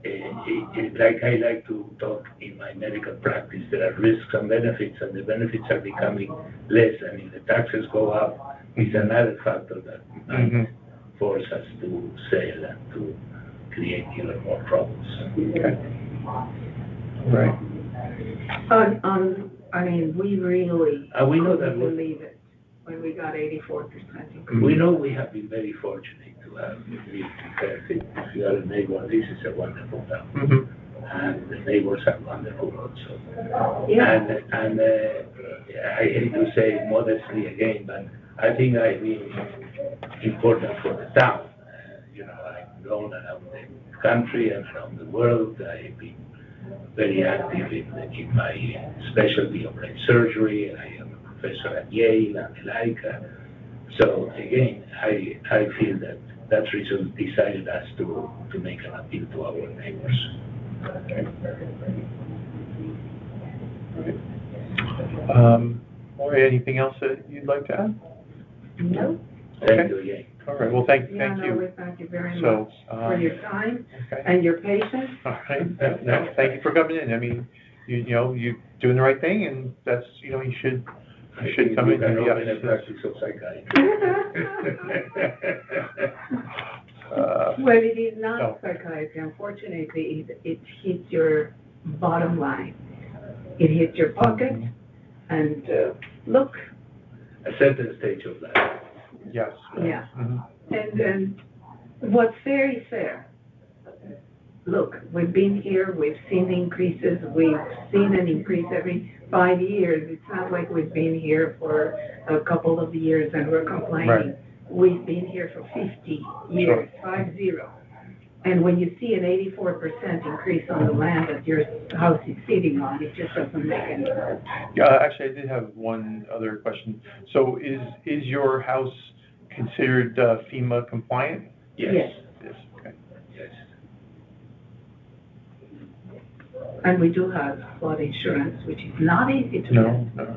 like I like to talk in my medical practice, there are risks and benefits, and the benefits are becoming less, and if the taxes go up, it's another factor that might force us to sell and to create even more problems. Okay. Right. I mean, we really We know that couldn't believe it when we got 84% increase. we know we have been very fortunate to have lived because if you are a neighbor, this is a wonderful town. And the neighbors are wonderful also. Yeah. And I hate to say modestly again, but I think I've been important for the town. I've grown around the country and around the world. I've been very active in my specialty of brain surgery. I am a professor at Yale and the like. So again, I feel that reason decided us to make an appeal to our neighbors. Or anything else that you'd like to add? No. Thank you again. All right, well, thank We you. thank you very So, much for your time Okay. and your patience. All right, no, thank you for coming in. I mean, you're doing the right thing, and that's, you should come in. You can Yeah. open a practice of psychiatry. Well, it is not No. psychiatry. Unfortunately, it hits your bottom line. It hits your pocket, and look, A certain stage of life. Yes. yeah. Mhm. And what's fair is fair. Look, we've been here, we've seen increases, we've seen an increase every 5 years. It's not like we've been here for a couple of years and we're complaining. Right. We've been here for 50 years, 50. And when you see an 84% increase on the land that your house is sitting on, it just doesn't make any sense. Actually, I did have one other question. So is your house considered FEMA compliant? Yes. Yes, okay. Yes. And we do have flood insurance, which is not easy to No. get.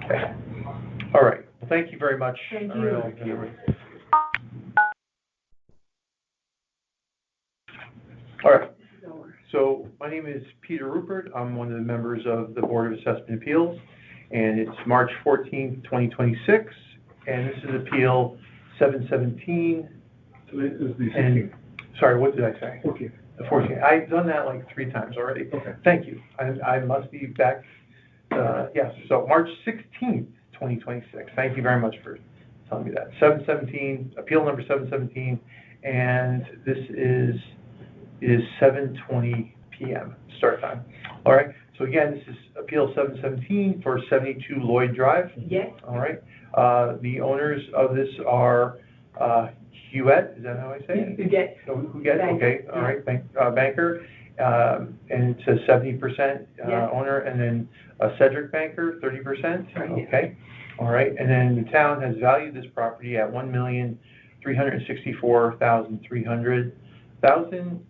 Okay. All right, well, thank you very much. Thank you. Ariel. All right, so my name is Peter Rupert. I'm one of the members of the Board of Assessment Appeals, and it's March 14th, 2026, and this is Appeal 717. So this is the And, sorry, what did I say? 14th. The 14th. I've done that like 3 times already. Okay. Thank you. I must be back, yes, so March 16th, 2026. Thank you very much for telling me that. 717, Appeal number 717, and this is 7:20 p.m. start time. All right, so again, this is Appeal 717 for 72 Lloyd Drive. Yes. All right, the owners of this are Huette, is that how I say it? Huguette. Oh, Huguette, Banker. okay, all right, Banker, and it's a 70% Yes. owner, and then Cedric Banker, 30%? Right. Okay, all right, and then the town has valued this property at $1,364,300,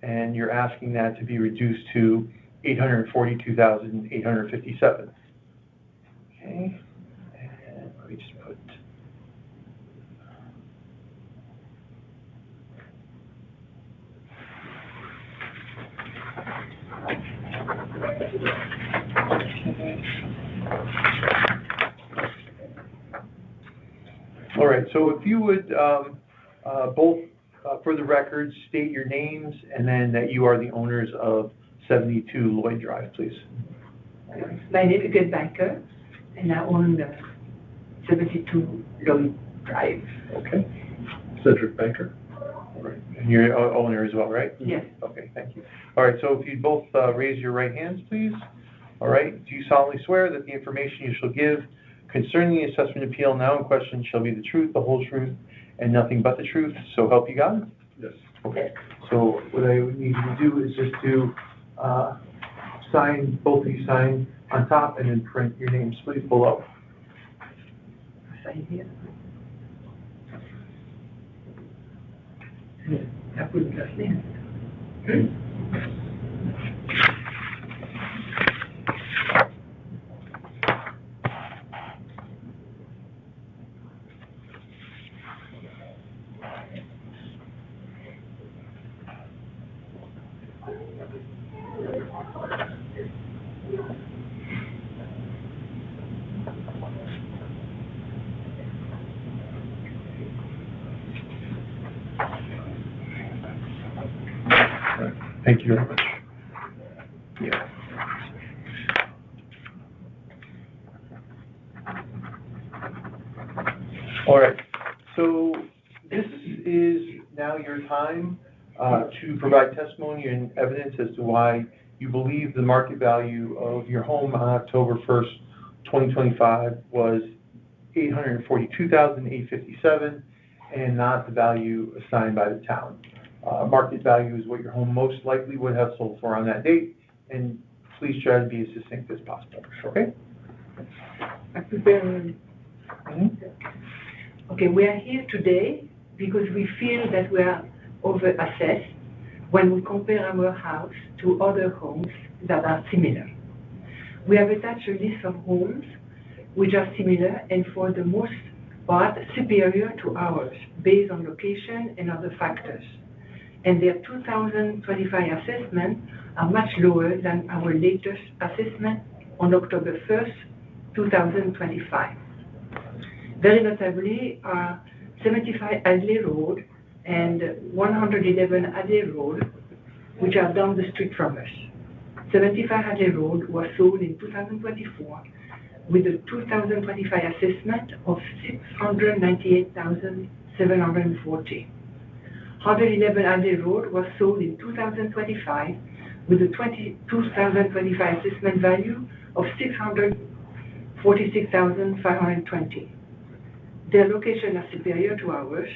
and you're asking that to be reduced to $842,857. Okay, and let me just put. All right, so if you would both, for the record, state your names and then that you are the owners of 72 Lloyd Drive, please. My name is Huguette Banker, and I own 72 Lloyd Drive. Okay. Cedric Banker. All right, and you're the owner as well, right? Yes. Okay, thank you. All right, so if you'd both raise your right hands, please. All right, do you solemnly swear that the information you shall give concerning the assessment appeal now in question shall be the truth, the whole truth, and nothing but the truth, so help you God? Yes. Okay, so what I would need you to do is just to sign, both of you sign on top and then print your names, please, below. Sign here. I put the name. Thank you very much. Yeah. All right, so this is now your time to provide testimony and evidence as to why you believe the market value of your home on October 1st, 2025 was $842,857 and not the value assigned by the town. Market value is what your home most likely would have sold for on that date, and please try to be as succinct as possible, okay? Okay, we are here today because we feel that we are over-assessed when we compare our house to other homes that are similar. We have attached a list of homes which are similar and for the most part superior to ours based on location and other factors. And their 2025 assessment are much lower than our latest assessment on October 1st, 2025. Very notably are 75 Adley Road and 111 Adley Road, which are down the street from us. 75 Adley Road was sold in 2024 with a 2025 assessment of $698,740. 111 Adley Road was sold in 2025 with a 2025 assessment value of $646,520. Their locations are superior to ours,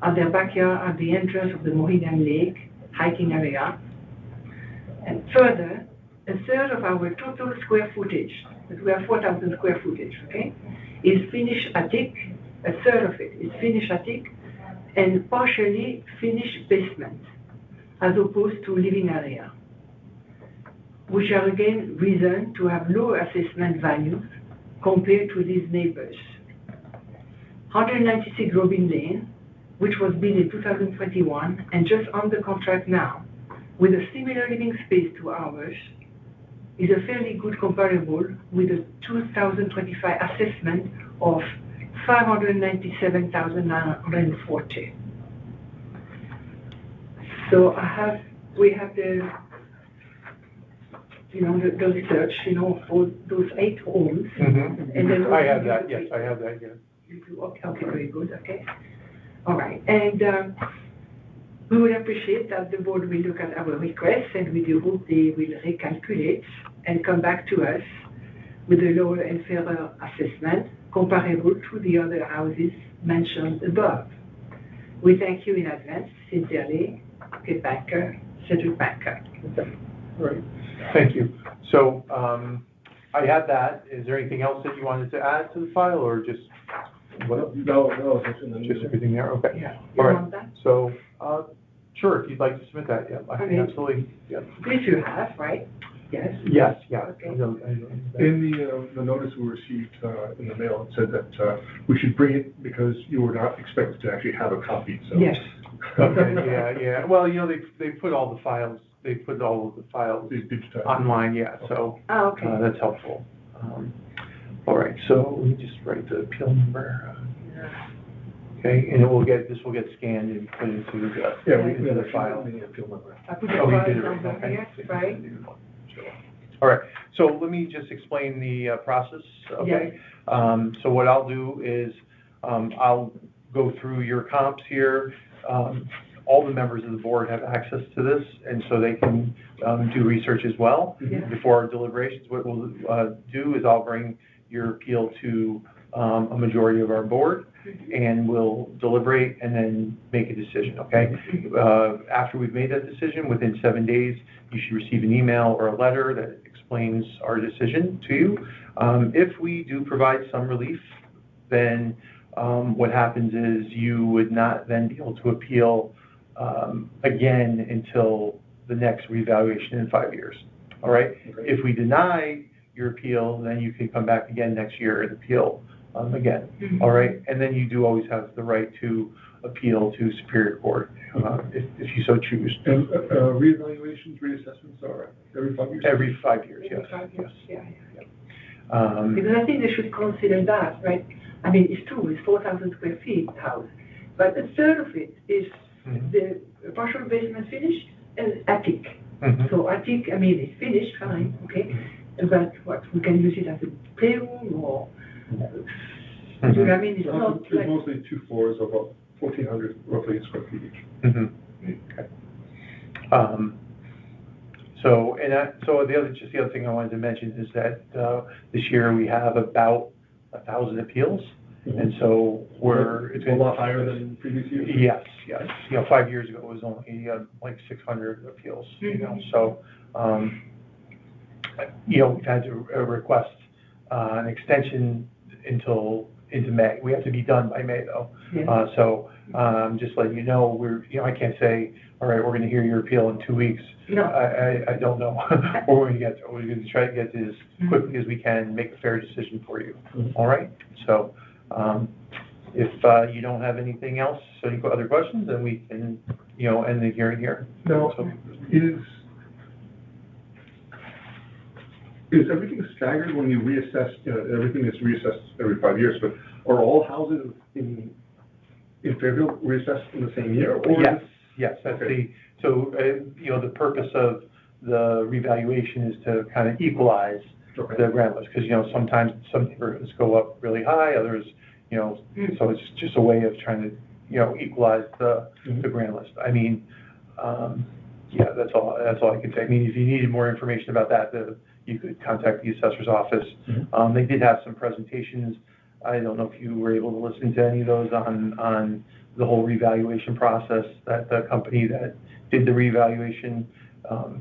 and their backyard at the entrance of the Mohican Lake hiking area. And further, a third of our total square footage, because we have 4,000 square footage, okay, is finished attic. A third of it is finished attic and partially finished basement, as opposed to living area, which are again reason to have lower assessment values compared to these neighbors. 196 Robin Lane, which was built in 2021 and just under contract now, with a similar living space to ours, is a fairly good comparable with a 2025 assessment of $597,940. So we have the research, for those 8 homes. Mm-hmm. And then I have that, yes, I have that, yes. Okay, very good, okay. All right, and we would appreciate that the board will look at our requests, and we do hope they will recalculate and come back to us with a lower and fairer assessment comparable to the other houses mentioned above. We thank you in advance. Sincerely, Kate Banker, Cedric Banker. Right, thank you. So I had that. Is there anything else that you wanted to add to the file, or just what? No, Just everything there, okay. Yeah. All right, Want that? so, sure, if you'd like to submit that, yeah, Okay. absolutely, yeah. This you have, right? Yes. Yes, yeah. Okay. I know that. In the notice we received in the mail, it said that we should bring it because you were not expected to actually have a copy, so. Yes. Okay, yeah. Well, they put all of the files Digitized. online, yeah, so Oh, okay. that's helpful. All right, so let me just write the appeal number here. Okay, and this will get scanned and put into the file. I put the Oh, you file did it, number okay. here, right? All right, so let me just explain the process, okay? So what I'll do is, I'll go through your comps here. All the members of the board have access to this, and so they can do research as well before our deliberations. What we'll do is I'll bring your appeal to a majority of our board, and we'll deliberate and then make a decision, okay? After we've made that decision, within 7 days, you should receive an email or a letter that explains our decision to you. If we do provide some relief, then what happens is you would not then be able to appeal again until the next reevaluation in 5 years, all right? Okay. If we deny your appeal, then you can come back again next year and appeal again, all right? And then you do always have the right to appeal to Superior Court, if you so choose. And reevaluations, reassessments are every 5 years? Every 5 years, yes. Every 5 years, Yes. yeah. Because I think they should consider that, right? I mean, it's true, it's 4,000 square feet house, but a third of it is the partial basement finished and attic. So attic, I mean, it's finished, fine, okay, but what, we can use it as a playroom or, you know what I mean? It's not It's like, mostly 2 floors of about 1,400 roughly square feet each. Okay. So the other thing I wanted to mention is that this year we have about 1,000 appeals, and so it's a lot higher than previous years. Yes. You know, 5 years ago it was only like 600 appeals. You know, so you know, we've had to request an extension into May. We have to be done by May though. So just letting you know, I can't say, all right, we're going to hear your appeal in 2 weeks. No. I don't know what we're going to get to. We're going to try to get to as quickly as we can, make a fair decision for you. All right? So if you don't have anything else, any other questions, then we can, you know, end the hearing here. Now, is everything staggered when you reassess, you know, everything is reassessed every 5 years, but are all houses in Fairfield reassessed in the same year? Or Yes, that's so, you know, the purpose of the revaluation is to kind of equalize the grand list, because, you know, sometimes some neighborhoods go up really high, others, you know, so it's just a way of trying to, you know, equalize the grand list. I mean, yeah, that's all I can say. I mean, if you needed more information about that, you could contact the assessor's office. They did have some presentations. I don't know if you were able to listen to any of those on the whole revaluation process. That the company that did the revaluation,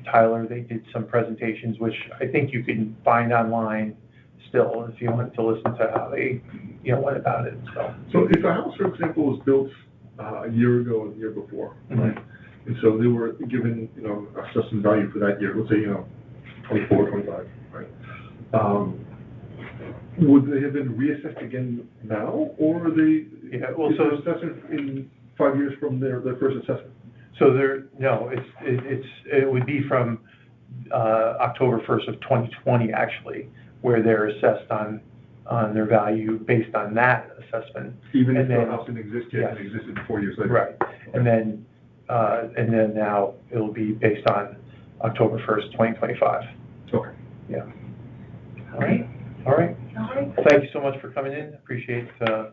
Tyler, they did some presentations, which I think you can find online still if you wanted to listen to how they, you know, went about it. So if a house, for example, was built a year ago or the year before, right? And so they were given, you know, assessment value for that year, let's say, you know, 24, 25, right? Would they have been reassessed again now, or are they? Yeah, well, so assessment in 5 years from their first assessment. So it would be from October 1st of 2020 actually, where they're assessed on their value based on that assessment. Even if the house didn't exist yet, it existed 4 years later. Right, okay. And then now it'll be based on October 1st, 2025. Okay. Yeah. All right. Thank you so much for coming in. Appreciate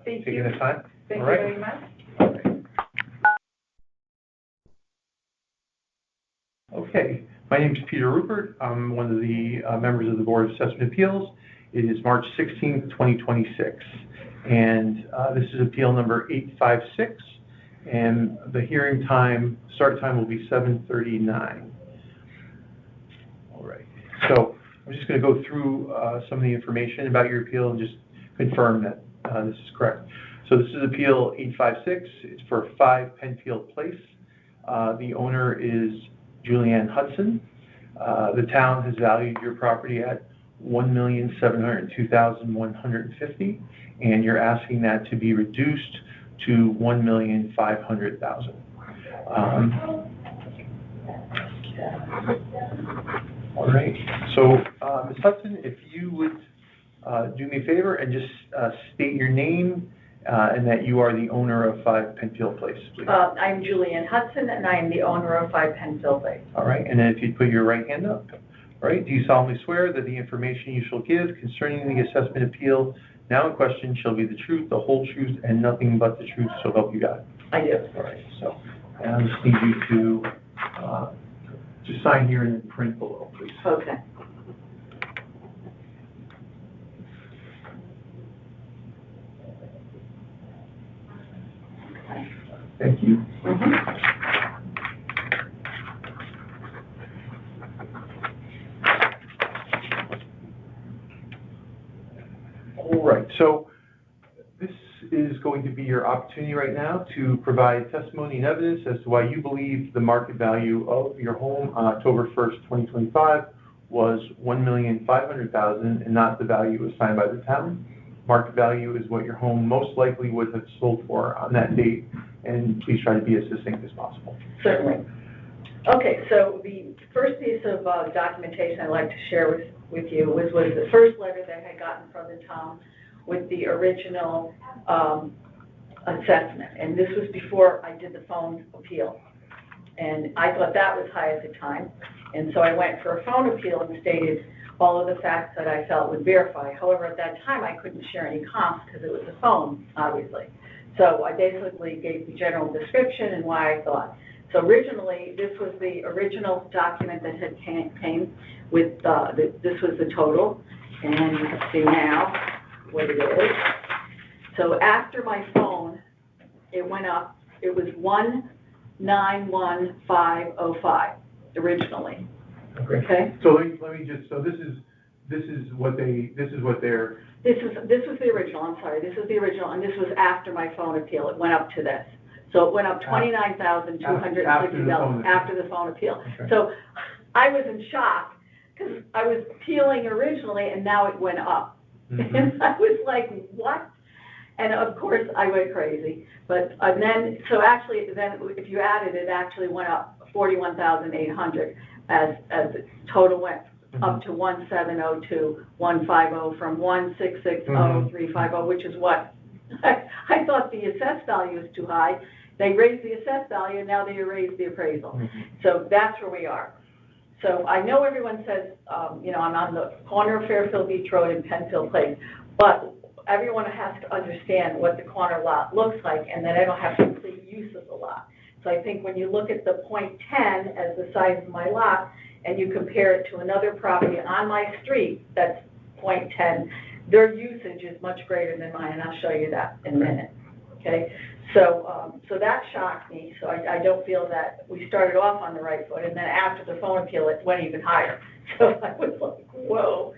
taking the time. Thank you very much. Okay. My name is Peter Rupert. I'm one of the members of the Board of Assessment Appeals. It is March 16th, 2026. And this is appeal number 856. And the hearing start time will be 7:39. All right. So I'm just going to go through some of the information about your appeal and just confirm that this is correct. So this is appeal 856. It's for 5 Penfield Place. The owner is Julianne Hudson. The town has valued your property at $1,702,150, and you're asking that to be reduced to $1,500,000. All right. So, Ms. Hudson, if you would do me a favor and just state your name and that you are the owner of 5 Penfield Place, please. I'm Julianne Hudson, and I am the owner of 5 Penfield Place. All right. And then if you'd put your right hand up. All right. Do you solemnly swear that the information you shall give concerning the assessment appeal now in question shall be the truth, the whole truth, and nothing but the truth, so help you God? I do. All right. So, and I just need you to just sign here and then print below, please. Okay. Thank you. All right, so this is going to be your opportunity right now to provide testimony and evidence as to why you believe the market value of your home on October 1st, 2025 was $1,500,000 and not the value assigned by the town. market value is what your home most likely would have sold for on that date, and please try to be as succinct as possible. Certainly. Okay, so the first piece of documentation I'd like to share with you was the first letter that I had gotten from the town with the original assessment. And this was before I did the phone appeal. And I thought that was high at the time. And so I went for a phone appeal and stated all of the facts that I felt would verify. However, at that time, I couldn't share any comps because it was a phone, obviously. So I basically gave the general description and why I thought. So originally, this was the original document that had came with, this was the total. And you can see now what it is. So after my phone, it went up, it was 191,505 originally. Okay? So let me just, so this is what they're. This was the original, I'm sorry, this was the original, and this was after my phone appeal, it went up to this. So it went up $29,260 after the phone appeal. Okay. So I was in shock, because I was appealing originally, and now it went up. Mm-hmm. And I was like, what? And of course, I went crazy. But then, so actually, then if you added, it actually went up 41,800 as the total went up to 1,702,150 from 1,660,350, which is what I thought the assessed value is too high. They raised the assessed value, and now they raised the appraisal. Mm-hmm. So that's where we are. So I know everyone says, I'm on the corner of Fairfield Beach Road and Penfield Place, but everyone has to understand what the corner lot looks like, and that I don't have complete use of the lot. So I think when you look at the .10 as the size of my lot, and you compare it to another property on my street that's .10, their usage is much greater than mine, and I'll show you that in a minute. Okay, so that shocked me. So I don't feel that we started off on the right foot, and then after the phone appeal, it went even higher. So I was like, whoa.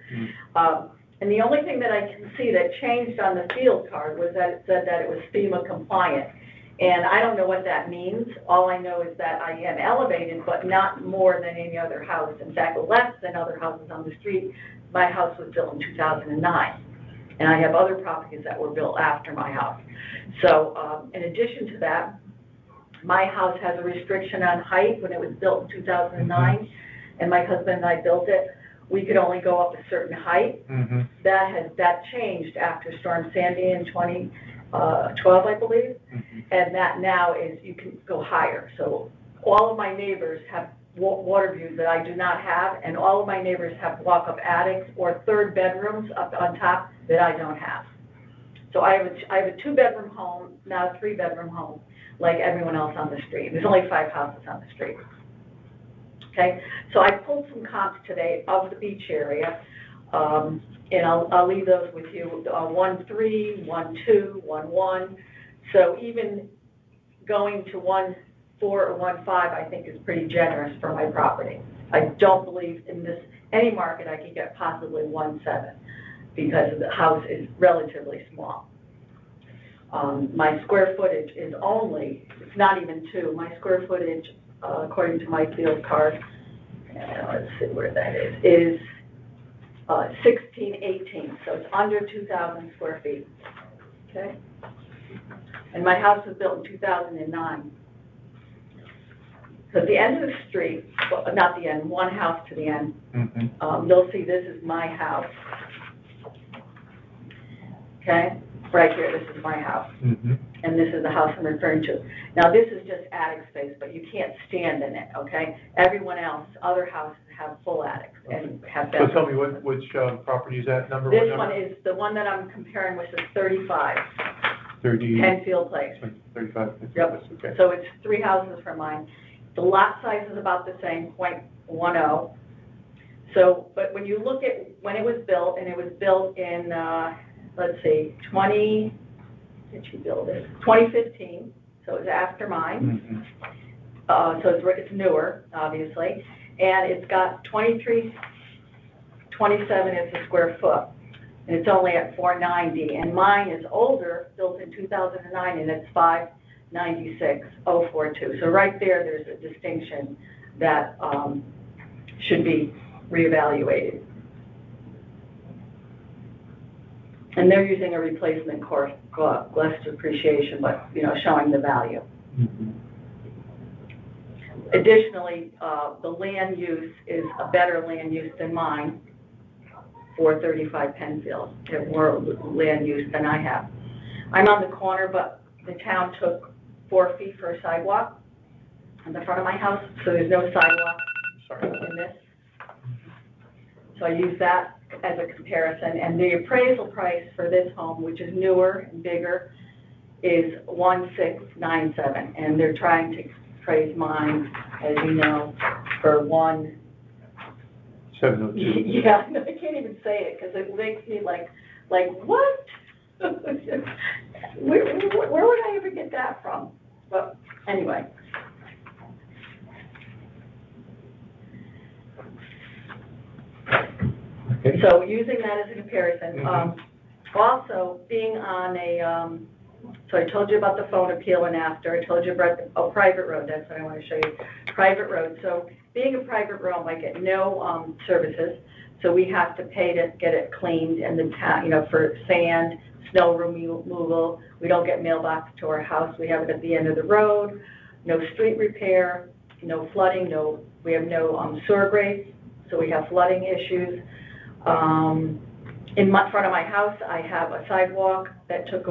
And the only thing that I can see that changed on the field card was that it said that it was FEMA compliant. And I don't know what that means. All I know is that I am elevated, but not more than any other house. In fact, less than other houses on the street. My house was built in 2009. And I have other properties that were built after my house. So in addition to that, my house has a restriction on height. When it was built in 2009, and my husband and I built it, we could only go up a certain height. Mm-hmm. That changed after Storm Sandy in 2012, I believe. Mm-hmm. And that now is you can go higher. So all of my neighbors have water views that I do not have, and all of my neighbors have walk-up attics or third bedrooms up on top that I don't have. So I have a 2-bedroom home, not a 3-bedroom home, like everyone else on the street. There's only 5 houses on the street. Okay, so I pulled some comps today of the beach area, and I'll leave those with you. 1.3, 1.2, 1.1. So even going to 1.4 or 1.5, I think is pretty generous for my property. I don't believe in any market I could get possibly 1.7 because the house is relatively small. My square footage is it's not even 2. My square footage, according to my field card, let's see where that is 1618, so it's under 2,000 square feet, okay? And my house was built in 2009. So at the end of the street, well, not the end, one house to the end, you'll see this is my house, okay? Right here, this is my house. And this is the house I'm referring to. Now, this is just attic space, but you can't stand in it, okay? Everyone else, other houses have full attics and have So bedrooms. tell me which property is that number? This one is the one that I'm comparing, which is 35, 30. Penfield Place. 35. Yep. Okay. So it's 3 houses for mine. The lot size is about the same, .10. So, but when you look at when it was built, and it was built in, let's see, 2015, so it was after mine. So it's newer, obviously, and it's got 2327 is a square foot, and it's only at 490. And mine is older, built in 2009, and it's 596,042. So right there's a distinction that should be reevaluated. And they're using a replacement course, less depreciation, but, showing the value. Additionally, the land use is a better land use than mine for 35 Penfield. They have more land use than I have. I'm on the corner, but the town took 4 feet for a sidewalk in the front of my house, so there's no sidewalk in this. So I use that as a comparison, and the appraisal price for this home, which is newer and bigger, is 1,697, and they're trying to appraise mine, as you know, for 702. Yeah, no, I can't even say it because it makes me like what? where would I ever get that from? But anyway. Okay. So using that as a comparison, also being on a, so I told you about the phone appeal and after, I told you about private road, that's what I want to show you, private road. So being a private road, I get no services, so we have to pay to get it cleaned and the town, for sand, snow removal. We don't get mailbox to our house, we have it at the end of the road, no street repair, no flooding, we have no sewer grates, so we have flooding issues. In front of my house, I have a sidewalk that took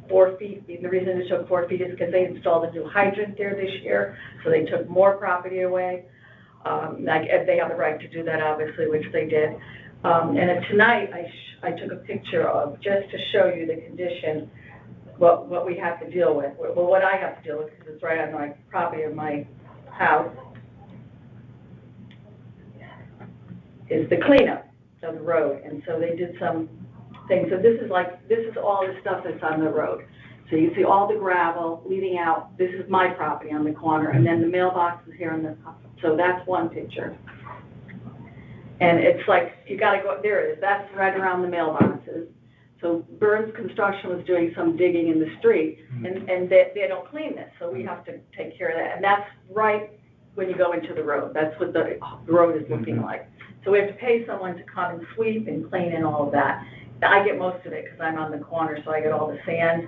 4 feet. The reason it took 4 feet is because they installed a new hydrant there this year, so they took more property away. They have the right to do that, obviously, which they did. And tonight, I took a picture of, just to show you the condition, what we have to deal with. Well, what I have to deal with, because it's right on my property of my house, is the cleanup of the road. And so they did some things. So this is all the stuff that's on the road. So you see all the gravel leading out. This is my property on the corner, and then the mailbox is here on the, so that's one picture. And it's like, you gotta go, there it is, that's right around the mailboxes. So Burns Construction was doing some digging in the street, and they don't clean this, so we have to take care of that. And that's right when you go into the road. That's what the road is looking like. So we have to pay someone to come and sweep and clean and all of that. I get most of it because I'm on the corner, so I get all the sand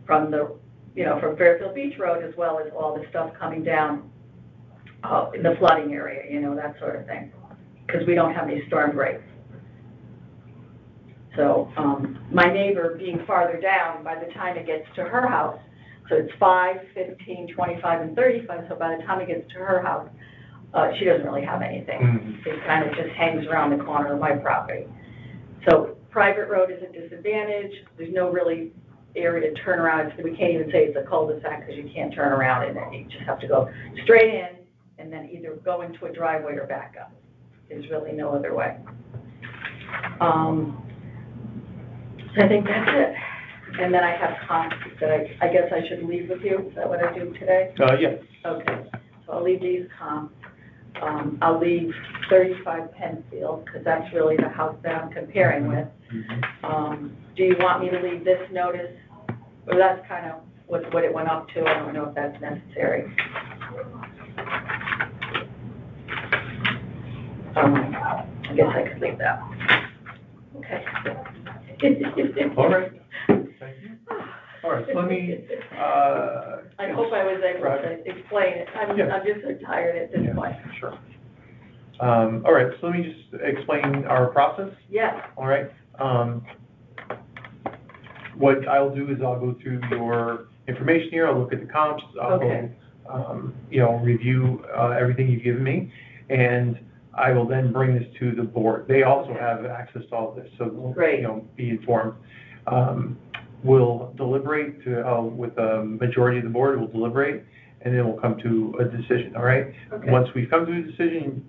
from the, from Fairfield Beach Road, as well as all the stuff coming down in the flooding area, that sort of thing, because we don't have any storm breaks. So my neighbor being farther down, by the time it gets to her house, so it's 5, 15, 25, and 35, so by the time it gets to her house, she doesn't really have anything. It kind of just hangs around the corner of my property. So private road is a disadvantage. There's no really area to turn around. We can't even say it's a cul-de-sac because you can't turn around in it. You just have to go straight in and then either go into a driveway or back up. There's really no other way. So I think that's it. And then I have comps that I guess I should leave with you. Is that what I do today? Yes. Okay. So I'll leave these comps. I'll leave 35 Penfield because that's really the house that I'm comparing with. Do you want me to leave this notice? Well, that's kind of what it went up to. I don't know if that's necessary. I guess I could leave that. Okay. All right. Thank you. All right, so let me, I hope I was able to explain it. I'm just so tired at this point. Sure. All right, so let me just explain our process. Yes. All right. What I'll do is I'll go through your information here. I'll look at the comps. I'll review everything you've given me, and I will then bring this to the board. They also have access to all of this, so they'll be informed. We'll deliberate with a majority of the board. We'll deliberate, and then we'll come to a decision. All right. Okay. Once we come to a decision,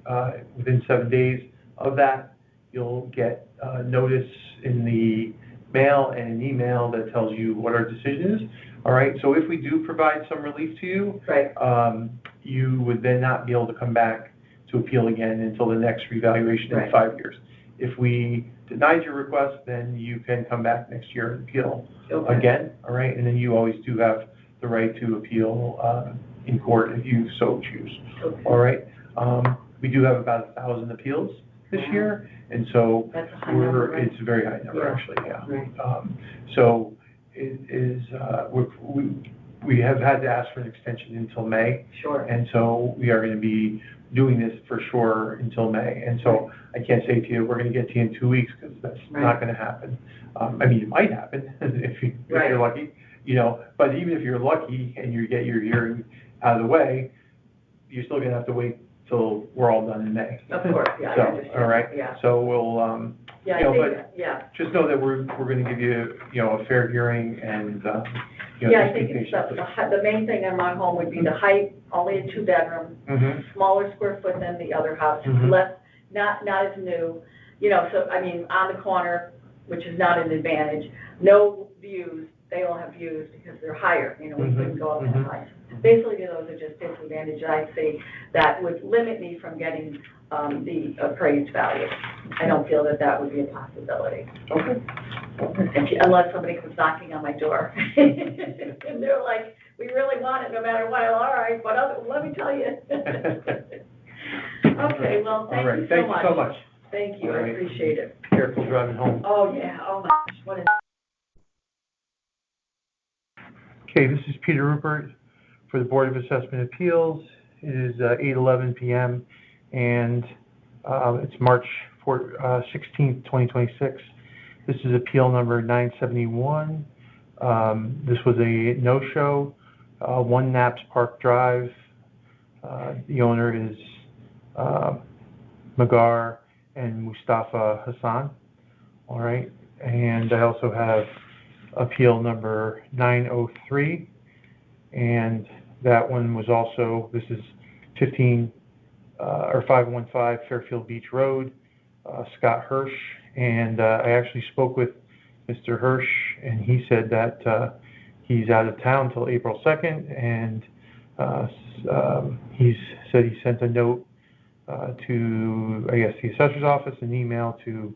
within 7 days of that, you'll get notice in the mail and an email that tells you what our decision is. All right. So if we do provide some relief to you, you would then not be able to come back to appeal again until the next revaluation in 5 years. If we denied your request, then you can come back next year and appeal again. All right. And then you always do have the right to appeal in court if you so choose. All right. We do have about 1,000 appeals this year, and so That's a high number, right? it's a very high number, Yeah. actually, yeah. Right. So it is, we have had to ask for an extension until May, Sure. and so we are going to be doing this for sure until May. And so I can't say to you, we're going to get to you in 2 weeks, because that's Right. not going to happen. I mean, it might happen if Right. you're lucky, you know, but even if you're lucky and you get your hearing out of the way, you're still going to have to wait till we're all done in May. Of course, yeah, I So, understand. all right? Yeah. So we'll, Yeah, you know, I think, but yeah. just know that we're going to give you, you know, a fair hearing, and, you know, Yeah, I just be think it's patient. the main thing in my home would be the height, only a two-bedroom, Mhm. smaller square foot than the other house, Mhm. less, not as new. You know, so, I mean, on the corner, which is not an advantage, no views, they all have views because they're higher, you know, we couldn't go up that Mhm. high. Basically, those are just disadvantages I see that would limit me from getting, the appraised value. I don't feel that that would be a possibility. Okay. Unless somebody comes knocking on my door. And they're like, we really want it no matter what. All right, but let me tell you. Okay, well, All thank right, you thank you so much. Thank you, I All right. appreciate it. Careful driving home. Oh, yeah, oh my gosh, what is, Okay, this is Peter Rupert for the Board of Assessment Appeals. It is 8:11 p.m. and it's March 16th, 2026. This is appeal number 971. This was a no-show, 1 Naps Park Drive. The owner is Magar and Mustafa Hassan. All right, and I also have appeal number 903, and that one was also, this is 515 Fairfield Beach Road, Scott Hirsch, and I actually spoke with Mr. Hirsch, and he said that he's out of town till April 2nd, and he said he sent a note to, I guess, the assessor's office, an email to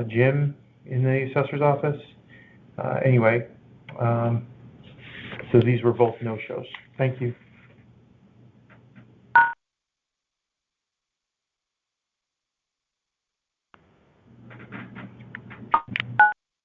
Jim in the assessor's office. Anyway, so these were both no-shows. Thank you.